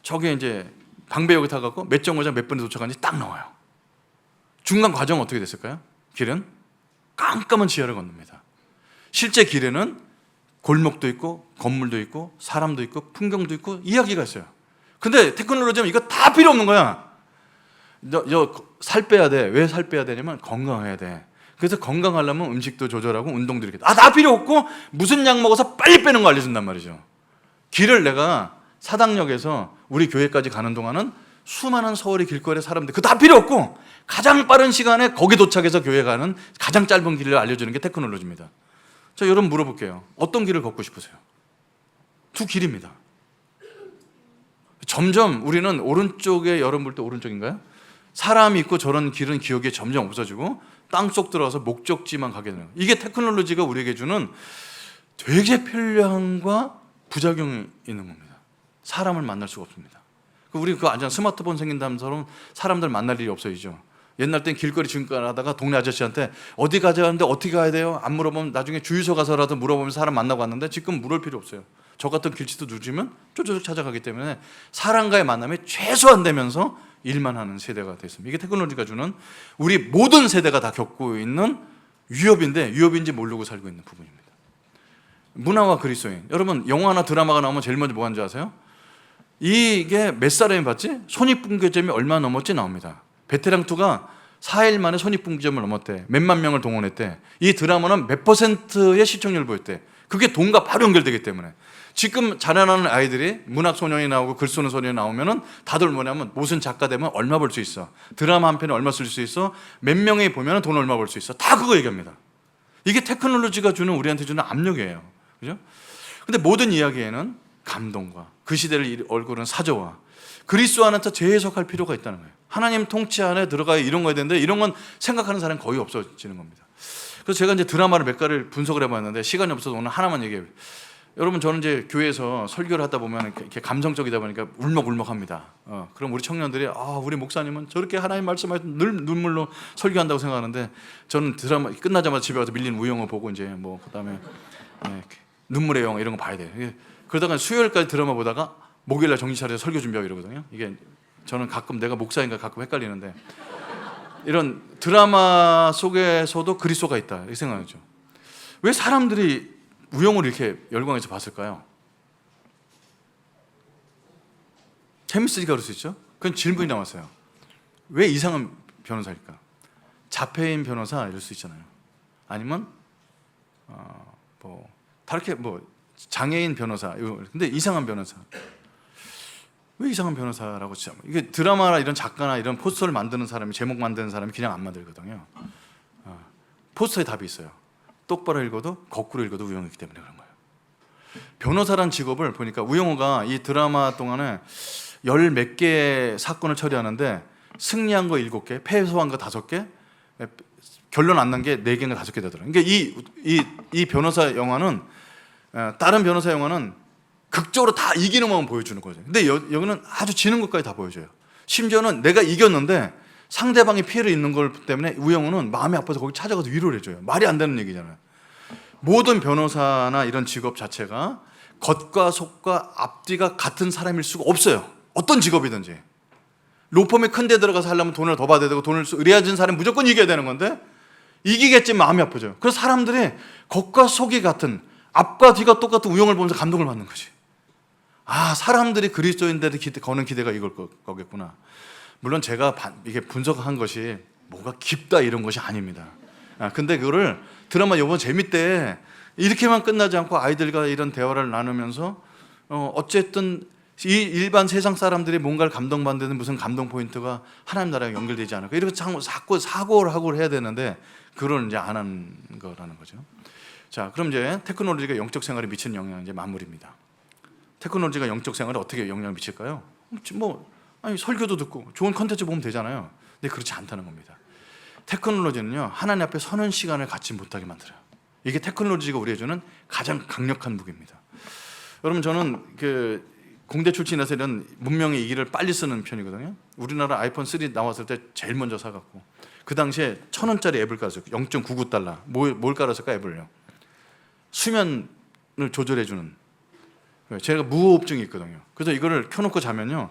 저게 이제 방배역에 타갖고 몇 정거장 몇 분에 도착하는지 딱 나와요. 중간 과정은 어떻게 됐을까요? 길은 깜깜한 지하를 건넙니다. 실제 길에는 골목도 있고 건물도 있고 사람도 있고 풍경도 있고 이야기가 있어요. 근데 테크놀로지는 이거 다 필요 없는 거야. 살 빼야 돼. 왜 살 빼야 되냐면 건강해야 돼. 그래서 건강하려면 음식도 조절하고 운동도 이렇게 다 필요 없고 무슨 약 먹어서 빨리 빼는 거 알려준단 말이죠. 길을 내가 사당역에서 우리 교회까지 가는 동안은 수많은 서울의 길거리 사람들 그거 다 필요 없고 가장 빠른 시간에 거기 도착해서 교회 가는 가장 짧은 길을 알려주는 게 테크놀로지입니다. 자, 여러분 물어볼게요. 어떤 길을 걷고 싶으세요? 두 길입니다. 점점 우리는 오른쪽에 여러분 볼 때 오른쪽인가요? 사람이 있고 저런 길은 기억에 점점 없어지고 땅속 들어가서 목적지만 가게 되는 거예요. 이게 테크놀로지가 우리에게 주는 되게 편리함과 부작용이 있는 겁니다. 사람을 만날 수가 없습니다. 우리 그 완전 스마트폰 생긴 다음처럼 사람들 만날 일이 없어지죠. 옛날 땐 길거리 주인가하다가 동네 아저씨한테 어디 가자 하는데 어떻게 가야 돼요? 안 물어보면 나중에 주유소 가서라도 물어보면 사람 만나고 왔는데 지금 물을 필요 없어요. 저 같은 길치도 누르면 쪼쪼쪼 찾아가기 때문에 사람과의 만남이 최소한 되면서 일만 하는 세대가 됐습니다. 이게 테크놀로지가 주는 우리 모든 세대가 다 겪고 있는 위협인데 위협인지 모르고 살고 있는 부분입니다. 문화와 그리스도인. 여러분 영화나 드라마가 나오면 제일 먼저 뭐 하는 줄 아세요? 이게 몇 사람이 봤지? 손익분기점이 얼마 넘었지 나옵니다. 베테랑2가 4일 만에 손익분기점을 넘었대. 몇만 명을 동원했대. 이 드라마는 몇 %의 시청률을 보였대. 그게 돈과 바로 연결되기 때문에 지금 자라나는 아이들이 문학소년이 나오고 글 쓰는 소년이 나오면은 다들 뭐냐면 무슨 작가 되면 얼마 벌 수 있어, 드라마 한 편에 얼마 쓸 수 있어, 몇 명이 보면 돈 얼마 벌 수 있어, 다 그거 얘기합니다. 이게 테크놀로지가 주는 우리한테 주는 압력이에요. 그죠? 근데 모든 이야기에는 감동과 그 시대를 얼굴은 사조와 그리스도 안에서 재해석할 필요가 있다는 거예요. 하나님 통치 안에 들어가야 이런 거야 되는데 이런 건 생각하는 사람이 거의 없어지는 겁니다. 그래서 제가 이제 드라마를 몇 가지를 분석을 해봤는데 시간이 없어서 오늘 하나만 얘기해요. 여러분 저는 이제 교회에서 설교를 하다 보면 이렇게 감성적이다 보니까 울먹울먹합니다. 그럼 우리 청년들이 우리 목사님은 저렇게 하나님 말씀을 늘 눈물로 설교한다고 생각하는데 저는 드라마 끝나자마자 집에 가서 밀린 우영우 보고 이제 뭐 그다음에 눈물의 영화 이런 거 봐야 돼요. 그러다가 수요일까지 드라마 보다가 목요일날 정신 차려서 설교 준비하고 이러거든요. 이게 저는 가끔 내가 목사인가 가끔 헷갈리는데 이런 드라마 속에서도 그리스도가 있다 이렇게 생각하죠. 왜 사람들이 우영우를 이렇게 열광해서 봤을까요? 재밌으니까 그럴 수 있죠. 그건 질문이 나왔어요. 왜 이상한 변호사일까? 자폐인 변호사 이럴 수 있잖아요. 아니면 다르게 장애인 변호사. 근데 이상한 변호사. 왜 이상한 변호사라고 치죠? 이게 드라마나 이런 작가나 이런 포스터를 만드는 사람이 제목 만드는 사람이 그냥 안 만들거든요. 포스터에 답이 있어요. 똑바로 읽어도 거꾸로 읽어도 우영우이기 때문에 그런 거예요. 변호사란 직업을 보니까 우영우가 이 드라마 동안에 열 몇 개 사건을 처리하는데 승리한 거 7개, 패소한 거 5개, 결론 안 난 게 4개인가 5개 되더라고요. 그러니까 이 변호사 영화는 다른 변호사 영화는 극적으로 다 이기는 것만 보여주는 거죠. 근데 여기는 아주 지는 것까지 다 보여줘요. 심지어는 내가 이겼는데 상대방이 피해를 입는 걸 때문에 우영우는 마음이 아파서 거기 찾아가서 위로를 해줘요. 말이 안 되는 얘기잖아요. 모든 변호사나 이런 직업 자체가 겉과 속과 앞뒤가 같은 사람일 수가 없어요. 어떤 직업이든지. 로펌이 큰 데 들어가서 하려면 돈을 더 받아야 되고 돈을 의뢰해준 사람이 무조건 이겨야 되는 건데 이기겠지 마음이 아프죠. 그래서 사람들이 겉과 속이 같은, 앞과 뒤가 똑같은 우영을 보면서 감동을 받는 거지. 아, 사람들이 그리스도인들의 거는 기대가 이걸 거겠구나. 물론 제가 이게 분석한 것이 뭐가 깊다 이런 것이 아닙니다. 근데 그거를 드라마 요번 재밌대 이렇게만 끝나지 않고 아이들과 이런 대화를 나누면서 어쨌든 이 일반 세상 사람들이 뭔가를 감동받는 무슨 감동 포인트가 하나님 나라랑 연결되지 않을까, 이렇게 자꾸 사고를 하고 해야 되는데 그걸 이제 안 한 거라는 거죠. 자, 그럼 이제 테크놀로지가 영적 생활에 미치는 영향은 이제 마무리입니다. 테크놀로지가 영적 생활에 어떻게 영향을 미칠까요? 아니 설교도 듣고 좋은 컨텐츠 보면 되잖아요. 근데 그렇지 않다는 겁니다. 테크놀로지는요, 하나님 앞에 서는 시간을 갖지 못하게 만들어요. 이게 테크놀로지가 우리에게 주는 가장 강력한 무기입니다. 여러분, 저는 공대 출신에서 이런 문명의 이기를 빨리 쓰는 편이거든요. 우리나라 아이폰 3 나왔을 때 제일 먼저 사갖고, 그 당시에 1,000원짜리 앱을 깔았어요. 0.99달러. 뭘 깔았을까? 앱을요. 수면을 조절해주는. 제가 무호흡증이 있거든요. 그래서 이거를 켜놓고 자면요,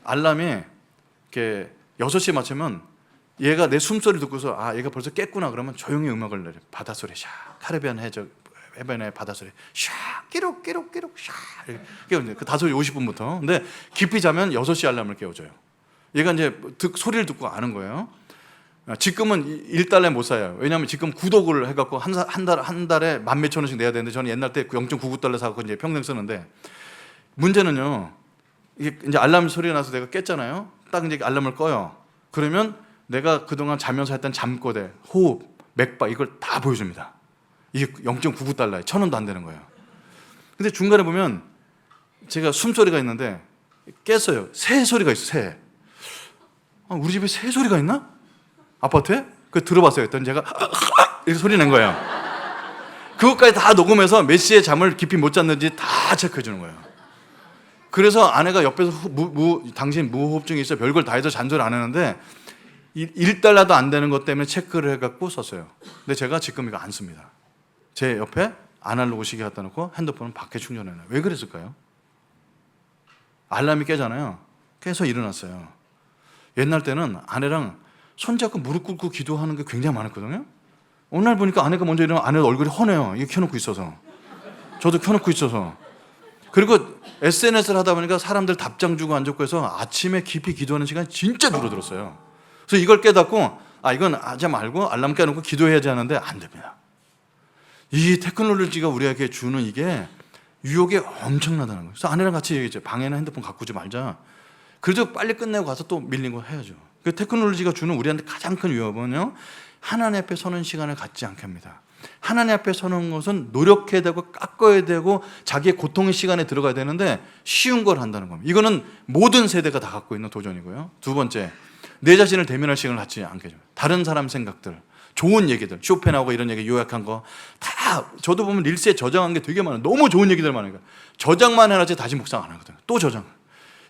알람이 이렇게 6시에 맞추면 얘가 내 숨소리 듣고서 아, 얘가 벌써 깼구나 그러면 조용히 음악을 내려. 바닷소리 샤, 카리비안 해변의 바닷소리 샤, 끼룩 샤, 이렇게 그 5시 50분부터. 근데 깊이 자면 6시 알람을 깨워줘요. 얘가 이제 소리를 듣고 아는 거예요. 지금은 1달러에 못 사요. 왜냐하면 지금 구독을 해갖고 한 달에 10,000몇 원씩 내야 되는데, 저는 옛날 때 0.99달러 사갖고 이제 평생 쓰는데, 문제는요, 이게 이제 알람 소리가 나서 내가 깼잖아요. 딱 이제 알람을 꺼요. 그러면 내가 그동안 자면서 했던 잠꼬대, 호흡, 맥박 이걸 다 보여줍니다. 이게 0.99달러에 1,000원도 안 되는 거예요. 근데 중간에 보면 제가 숨소리가 있는데 깼어요. 새 소리가 있어. 새. 우리 집에 새 소리가 있나? 아파트에? 그 들어봤어요. 그랬더니 제가 이렇게 소리 낸 거예요. 그것까지 다 녹음해서 몇 시에 잠을 깊이 못 잤는지 다 체크해 주는 거예요. 그래서 아내가 옆에서 당신 무호흡증이 있어 별걸 다 해서 잔소리 안 하는데 1달러도 안 되는 것 때문에 체크를 해갖고 썼어요. 근데 제가 지금 이거 안 씁니다. 제 옆에 아날로그 시계 갖다 놓고 핸드폰은 밖에 충전해놔요. 왜 그랬을까요? 알람이 깨잖아요. 깨서 일어났어요. 옛날 때는 아내랑 손잡고 무릎 꿇고 기도하는 게 굉장히 많았거든요. 어느 날 보니까 아내가 먼저 일어나면 아내 얼굴이 훤해요. 이거 켜놓고 있어서. 저도 켜놓고 있어서. 그리고 SNS를 하다 보니까 사람들 답장 주고 안 주고 해서 아침에 깊이 기도하는 시간이 진짜 줄어들었어요. 그래서 이걸 깨닫고 이건 하지 말고 알람 깨놓고 기도해야지 하는데 안 됩니다. 이 테크놀로지가 우리에게 주는 이게 유혹이 엄청나다는 거예요. 그래서 아내랑 같이 얘기했죠. 방에는 핸드폰 갖고 오지 말자. 그래도 빨리 끝내고 가서 또 밀린 거 해야죠. 그 테크놀로지가 주는 우리한테 가장 큰 위협은요, 하나님 앞에 서는 시간을 갖지 않게 합니다. 하나님 앞에 서는 것은 노력해야 되고 깎아야 되고 자기의 고통의 시간에 들어가야 되는데 쉬운 걸 한다는 겁니다. 이거는 모든 세대가 다 갖고 있는 도전이고요. 두 번째, 내 자신을 대면할 시간을 갖지 않게 해줘요. 다른 사람 생각들, 좋은 얘기들, 쇼펜하고 이런 얘기 요약한 거 다 저도 보면 릴스에 저장한 게 되게 많아요. 너무 좋은 얘기들 많으니까 저장만 해놨지 다시 묵상 안 하거든요. 또 저장.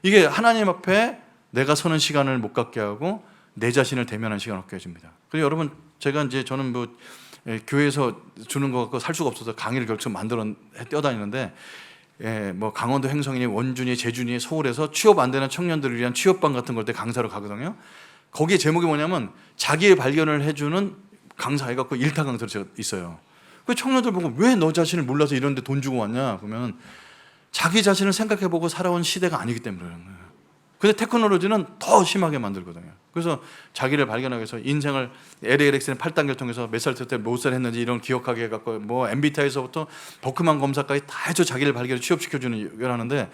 이게 하나님 앞에 내가 서는 시간을 못 갖게 하고 내 자신을 대면하는 시간을 얻게 해줍니다. 그리고 여러분, 저는 교회에서 주는 거 갖고 살 수가 없어서 강의를 결국 만들어 뛰어다니는데, 강원도 횡성이니 원주니 제주니 서울에서 취업 안 되는 청년들을 위한 취업반 같은 걸 때 강사로 가거든요. 거기에 제목이 뭐냐면 자기의 발견을 해주는 강사 해갖고 일타 강사로 제가 있어요. 그 청년들 보고 왜 너 자신을 몰라서 이런 데 돈 주고 왔냐 그러면 자기 자신을 생각해보고 살아온 시대가 아니기 때문에 그런 거예요. 근데 테크놀로지는 더 심하게 만들거든요. 그래서 자기를 발견하기 위해서 인생을 LA 렉슨의 8단계를 통해서 몇 살 때 몇 살 했는지 이런 기억하게 해갖고 MBTI에서부터 버크만 검사까지 다 해서 자기를 발견해 취업시켜주는 일 하는데,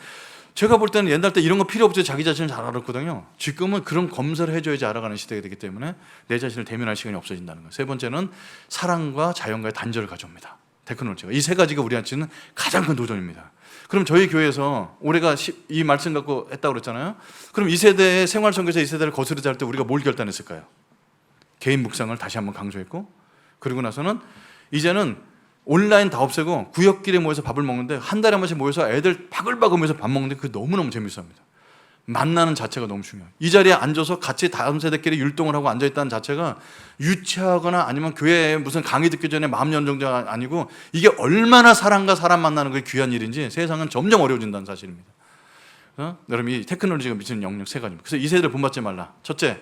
제가 볼 때는 옛날 때 이런 거 필요 없이 자기 자신을 잘 알았거든요. 지금은 그런 검사를 해줘야지 알아가는 시대가 되기 때문에 내 자신을 대면할 시간이 없어진다는 거예요. 세 번째는 사랑과 자연과의 단절을 가져옵니다. 테크놀로지가. 이 세 가지가 우리한테는 가장 큰 도전입니다. 그럼 저희 교회에서 올해가 이 말씀 갖고 했다고 그랬잖아요. 그럼 이 세대의 생활선교에서 이 세대를 거스르지 할 때 우리가 뭘 결단했을까요? 개인 묵상을 다시 한번 강조했고, 그리고 나서는 이제는 온라인 다 없애고 구역끼리 모여서 밥을 먹는데 한 달에 한 번씩 모여서 애들 바글바글 모여서 밥 먹는데 그게 너무너무 재밌어합니다. 만나는 자체가 너무 중요해요. 이 자리에 앉아서 같이 다음 세대끼리 율동을 하고 앉아있다는 자체가 유치하거나 아니면 교회에 무슨 강의 듣기 전에 마음 여는 정도가 아니고, 이게 얼마나 사람과 사람 만나는 게 귀한 일인지 세상은 점점 어려워진다는 사실입니다. 여러분, 이 테크놀로지가 미치는 영향력 세 가지입니다. 그래서 이 세대를 본받지 말라. 첫째,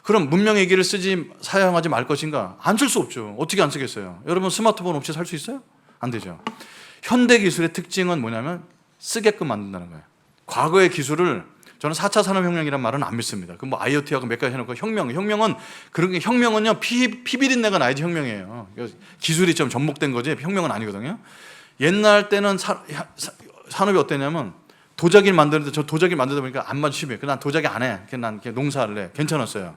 그럼 문명의 기를 사용하지 말 것인가? 안 쓸 수 없죠. 어떻게 안 쓰겠어요? 여러분 스마트폰 없이 살 수 있어요? 안 되죠. 현대 기술의 특징은 뭐냐면 쓰게끔 만든다는 거예요. 과거의 기술을 저는 4차 산업혁명이란 말은 안 믿습니다. 그 뭐 IoT하고 몇 가지 해놓고 혁명은 그런 게 혁명은요 피비린내가 나야지 혁명이에요. 기술이 좀 접목된 거지 혁명은 아니거든요. 옛날 때는 산업이 어땠냐면 도자기를 만드는데 저 도자기를 만들다 보니까 안 맞아 심해. 난 도자기 안 해. 난 농사할래. 괜찮았어요.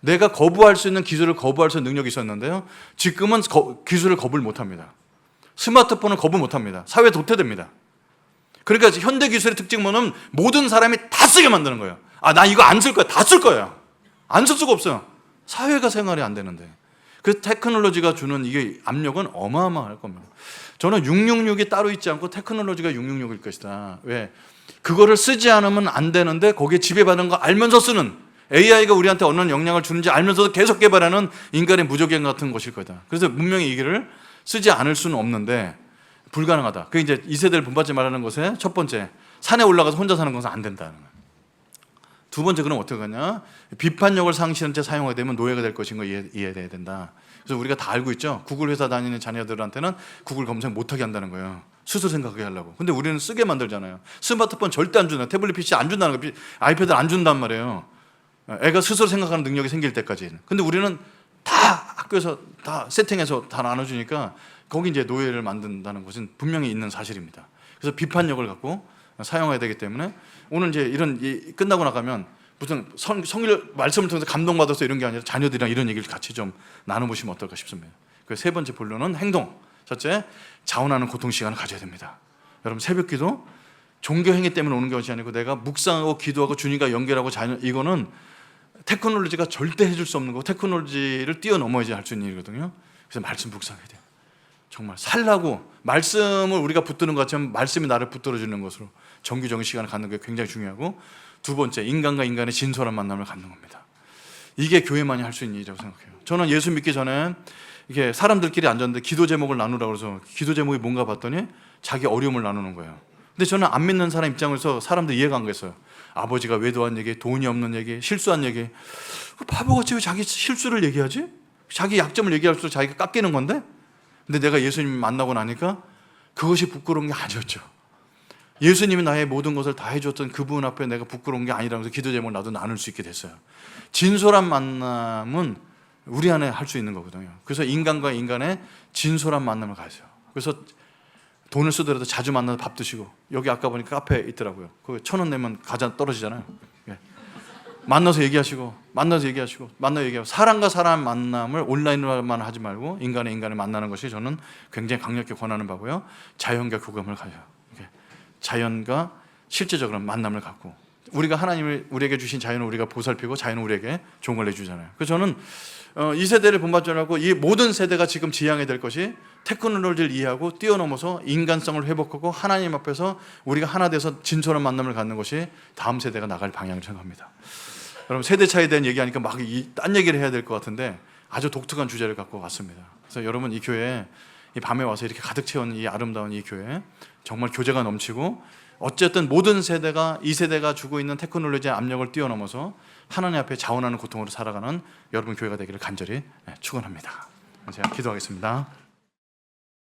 내가 거부할 수 있는 기술을 거부할 수 있는 능력이 있었는데요. 지금은 기술을 거부를 못합니다. 스마트폰을 거부 못합니다. 사회 도태됩니다. 그러니까 현대 기술의 특징은 뭐냐면 모든 사람이 다 쓰게 만드는 거예요. 나 이거 안 쓸 거야. 다 쓸 거예요. 안 쓸 수가 없어요. 사회가 생활이 안 되는데. 그 테크놀로지가 주는 이게 압력은 어마어마할 겁니다. 저는 666이 따로 있지 않고 테크놀로지가 666일 것이다. 왜? 그거를 쓰지 않으면 안 되는데 거기에 지배받는 거 알면서 쓰는 AI가 우리한테 어느 영향을 주는지 알면서도 계속 개발하는 인간의 무적행 같은 것일 거다. 그래서 문명의 이 길을 쓰지 않을 수는 없는데 불가능하다. 그게 이제 2세대를 본받지 말라는 것에 첫 번째, 산에 올라가서 혼자 사는 것은 안 된다는 거예요. 두 번째, 그럼 어떻게 하냐? 비판력을 상실한 채 사용하게 되면 노예가 될 것인 거 이해해야 된다. 그래서 우리가 다 알고 있죠. 구글 회사 다니는 자녀들한테는 구글 검색 못하게 한다는 거예요. 스스로 생각하게 하려고. 근데 우리는 쓰게 만들잖아요. 스마트폰 절대 안 준다. 태블릿 PC 안 준다는 거예요. 아이패드 안 준단 말이에요. 애가 스스로 생각하는 능력이 생길 때까지는. 근데 우리는 다 학교에서 다 세팅해서 다 나눠주니까 거기 이제 노예를 만든다는 것은 분명히 있는 사실입니다. 그래서 비판력을 갖고 사용해야 되기 때문에 오늘 이제 이런 끝나고 나가면 무슨 성일 말씀을 통해서 감동받아서 이런 게 아니라 자녀들이랑 이런 얘기를 같이 좀 나눠보시면 어떨까 싶습니다. 그 세 번째 본론은 행동. 첫째, 자원하는 고통 시간을 가져야 됩니다. 여러분 새벽기도 종교 행위 때문에 오는 것이 아니고 내가 묵상하고 기도하고 주님과 연결하고 이거는 테크놀로지가 절대 해줄 수 없는 거고 테크놀로지를 뛰어넘어야지 할 수 있는 일이거든요. 그래서 말씀 묵상해야 돼요. 정말 살라고 말씀을 우리가 붙드는 것처럼 말씀이 나를 붙들어주는 것으로 정규적인 시간을 갖는 게 굉장히 중요하고 두 번째, 인간과 인간의 진솔한 만남을 갖는 겁니다. 이게 교회만이 할 수 있는 일이라고 생각해요. 저는 예수 믿기 전에 이게 사람들끼리 앉았는데 기도 제목을 나누라고 해서 기도 제목이 뭔가 봤더니 자기 어려움을 나누는 거예요. 근데 저는 안 믿는 사람 입장에서 사람들 이해가 안 갔어요. 아버지가 외도한 얘기, 돈이 없는 얘기, 실수한 얘기. 바보같이 왜 자기 실수를 얘기하지? 자기 약점을 얘기할수록 자기가 깎이는 건데? 근데 내가 예수님 만나고 나니까 그것이 부끄러운 게 아니었죠. 예수님이 나의 모든 것을 다 해줬던 그분 앞에 내가 부끄러운 게 아니라면서 기도 제목을 나도 나눌 수 있게 됐어요. 진솔한 만남은 우리 안에 할 수 있는 거거든요. 그래서 인간과 인간의 진솔한 만남을 가져요. 그래서 돈을 쓰더라도 자주 만나서 밥 드시고 여기 아까 보니까 카페 있더라고요. 그 1,000원 내면 과자 떨어지잖아요. 예. 만나서 얘기하시고 사람과 사람 만남을 온라인으로만 하지 말고 인간의 인간을 만나는 것이 저는 굉장히 강력히 권하는 바고요. 자연과 교감을 가져요. 자연과 실제적으로 만남을 갖고 우리가 하나님을 우리에게 주신 자연을 우리가 보살피고 자연은 우리에게 좋은 걸 내주잖아요. 그래서 저는 이 세대를 본받으라고 이 모든 세대가 지금 지향해야 될 것이 테크놀로지를 이해하고 뛰어넘어서 인간성을 회복하고 하나님 앞에서 우리가 하나 돼서 진솔한 만남을 갖는 것이 다음 세대가 나갈 방향을 생각합니다. 여러분 세대 차이에 대한 얘기하니까 막 딴 얘기를 해야 될 것 같은데 아주 독특한 주제를 갖고 왔습니다. 그래서 여러분 이 교회 이 밤에 와서 이렇게 가득 채운 이 아름다운 이 교회 정말 교제가 넘치고 어쨌든 모든 세대가 이 세대가 주고 있는 테크놀로지의 압력을 뛰어넘어서 하나님 앞에 자원하는 고통으로 살아가는 여러분 교회가 되기를 간절히 축원합니다. 제가 기도하겠습니다.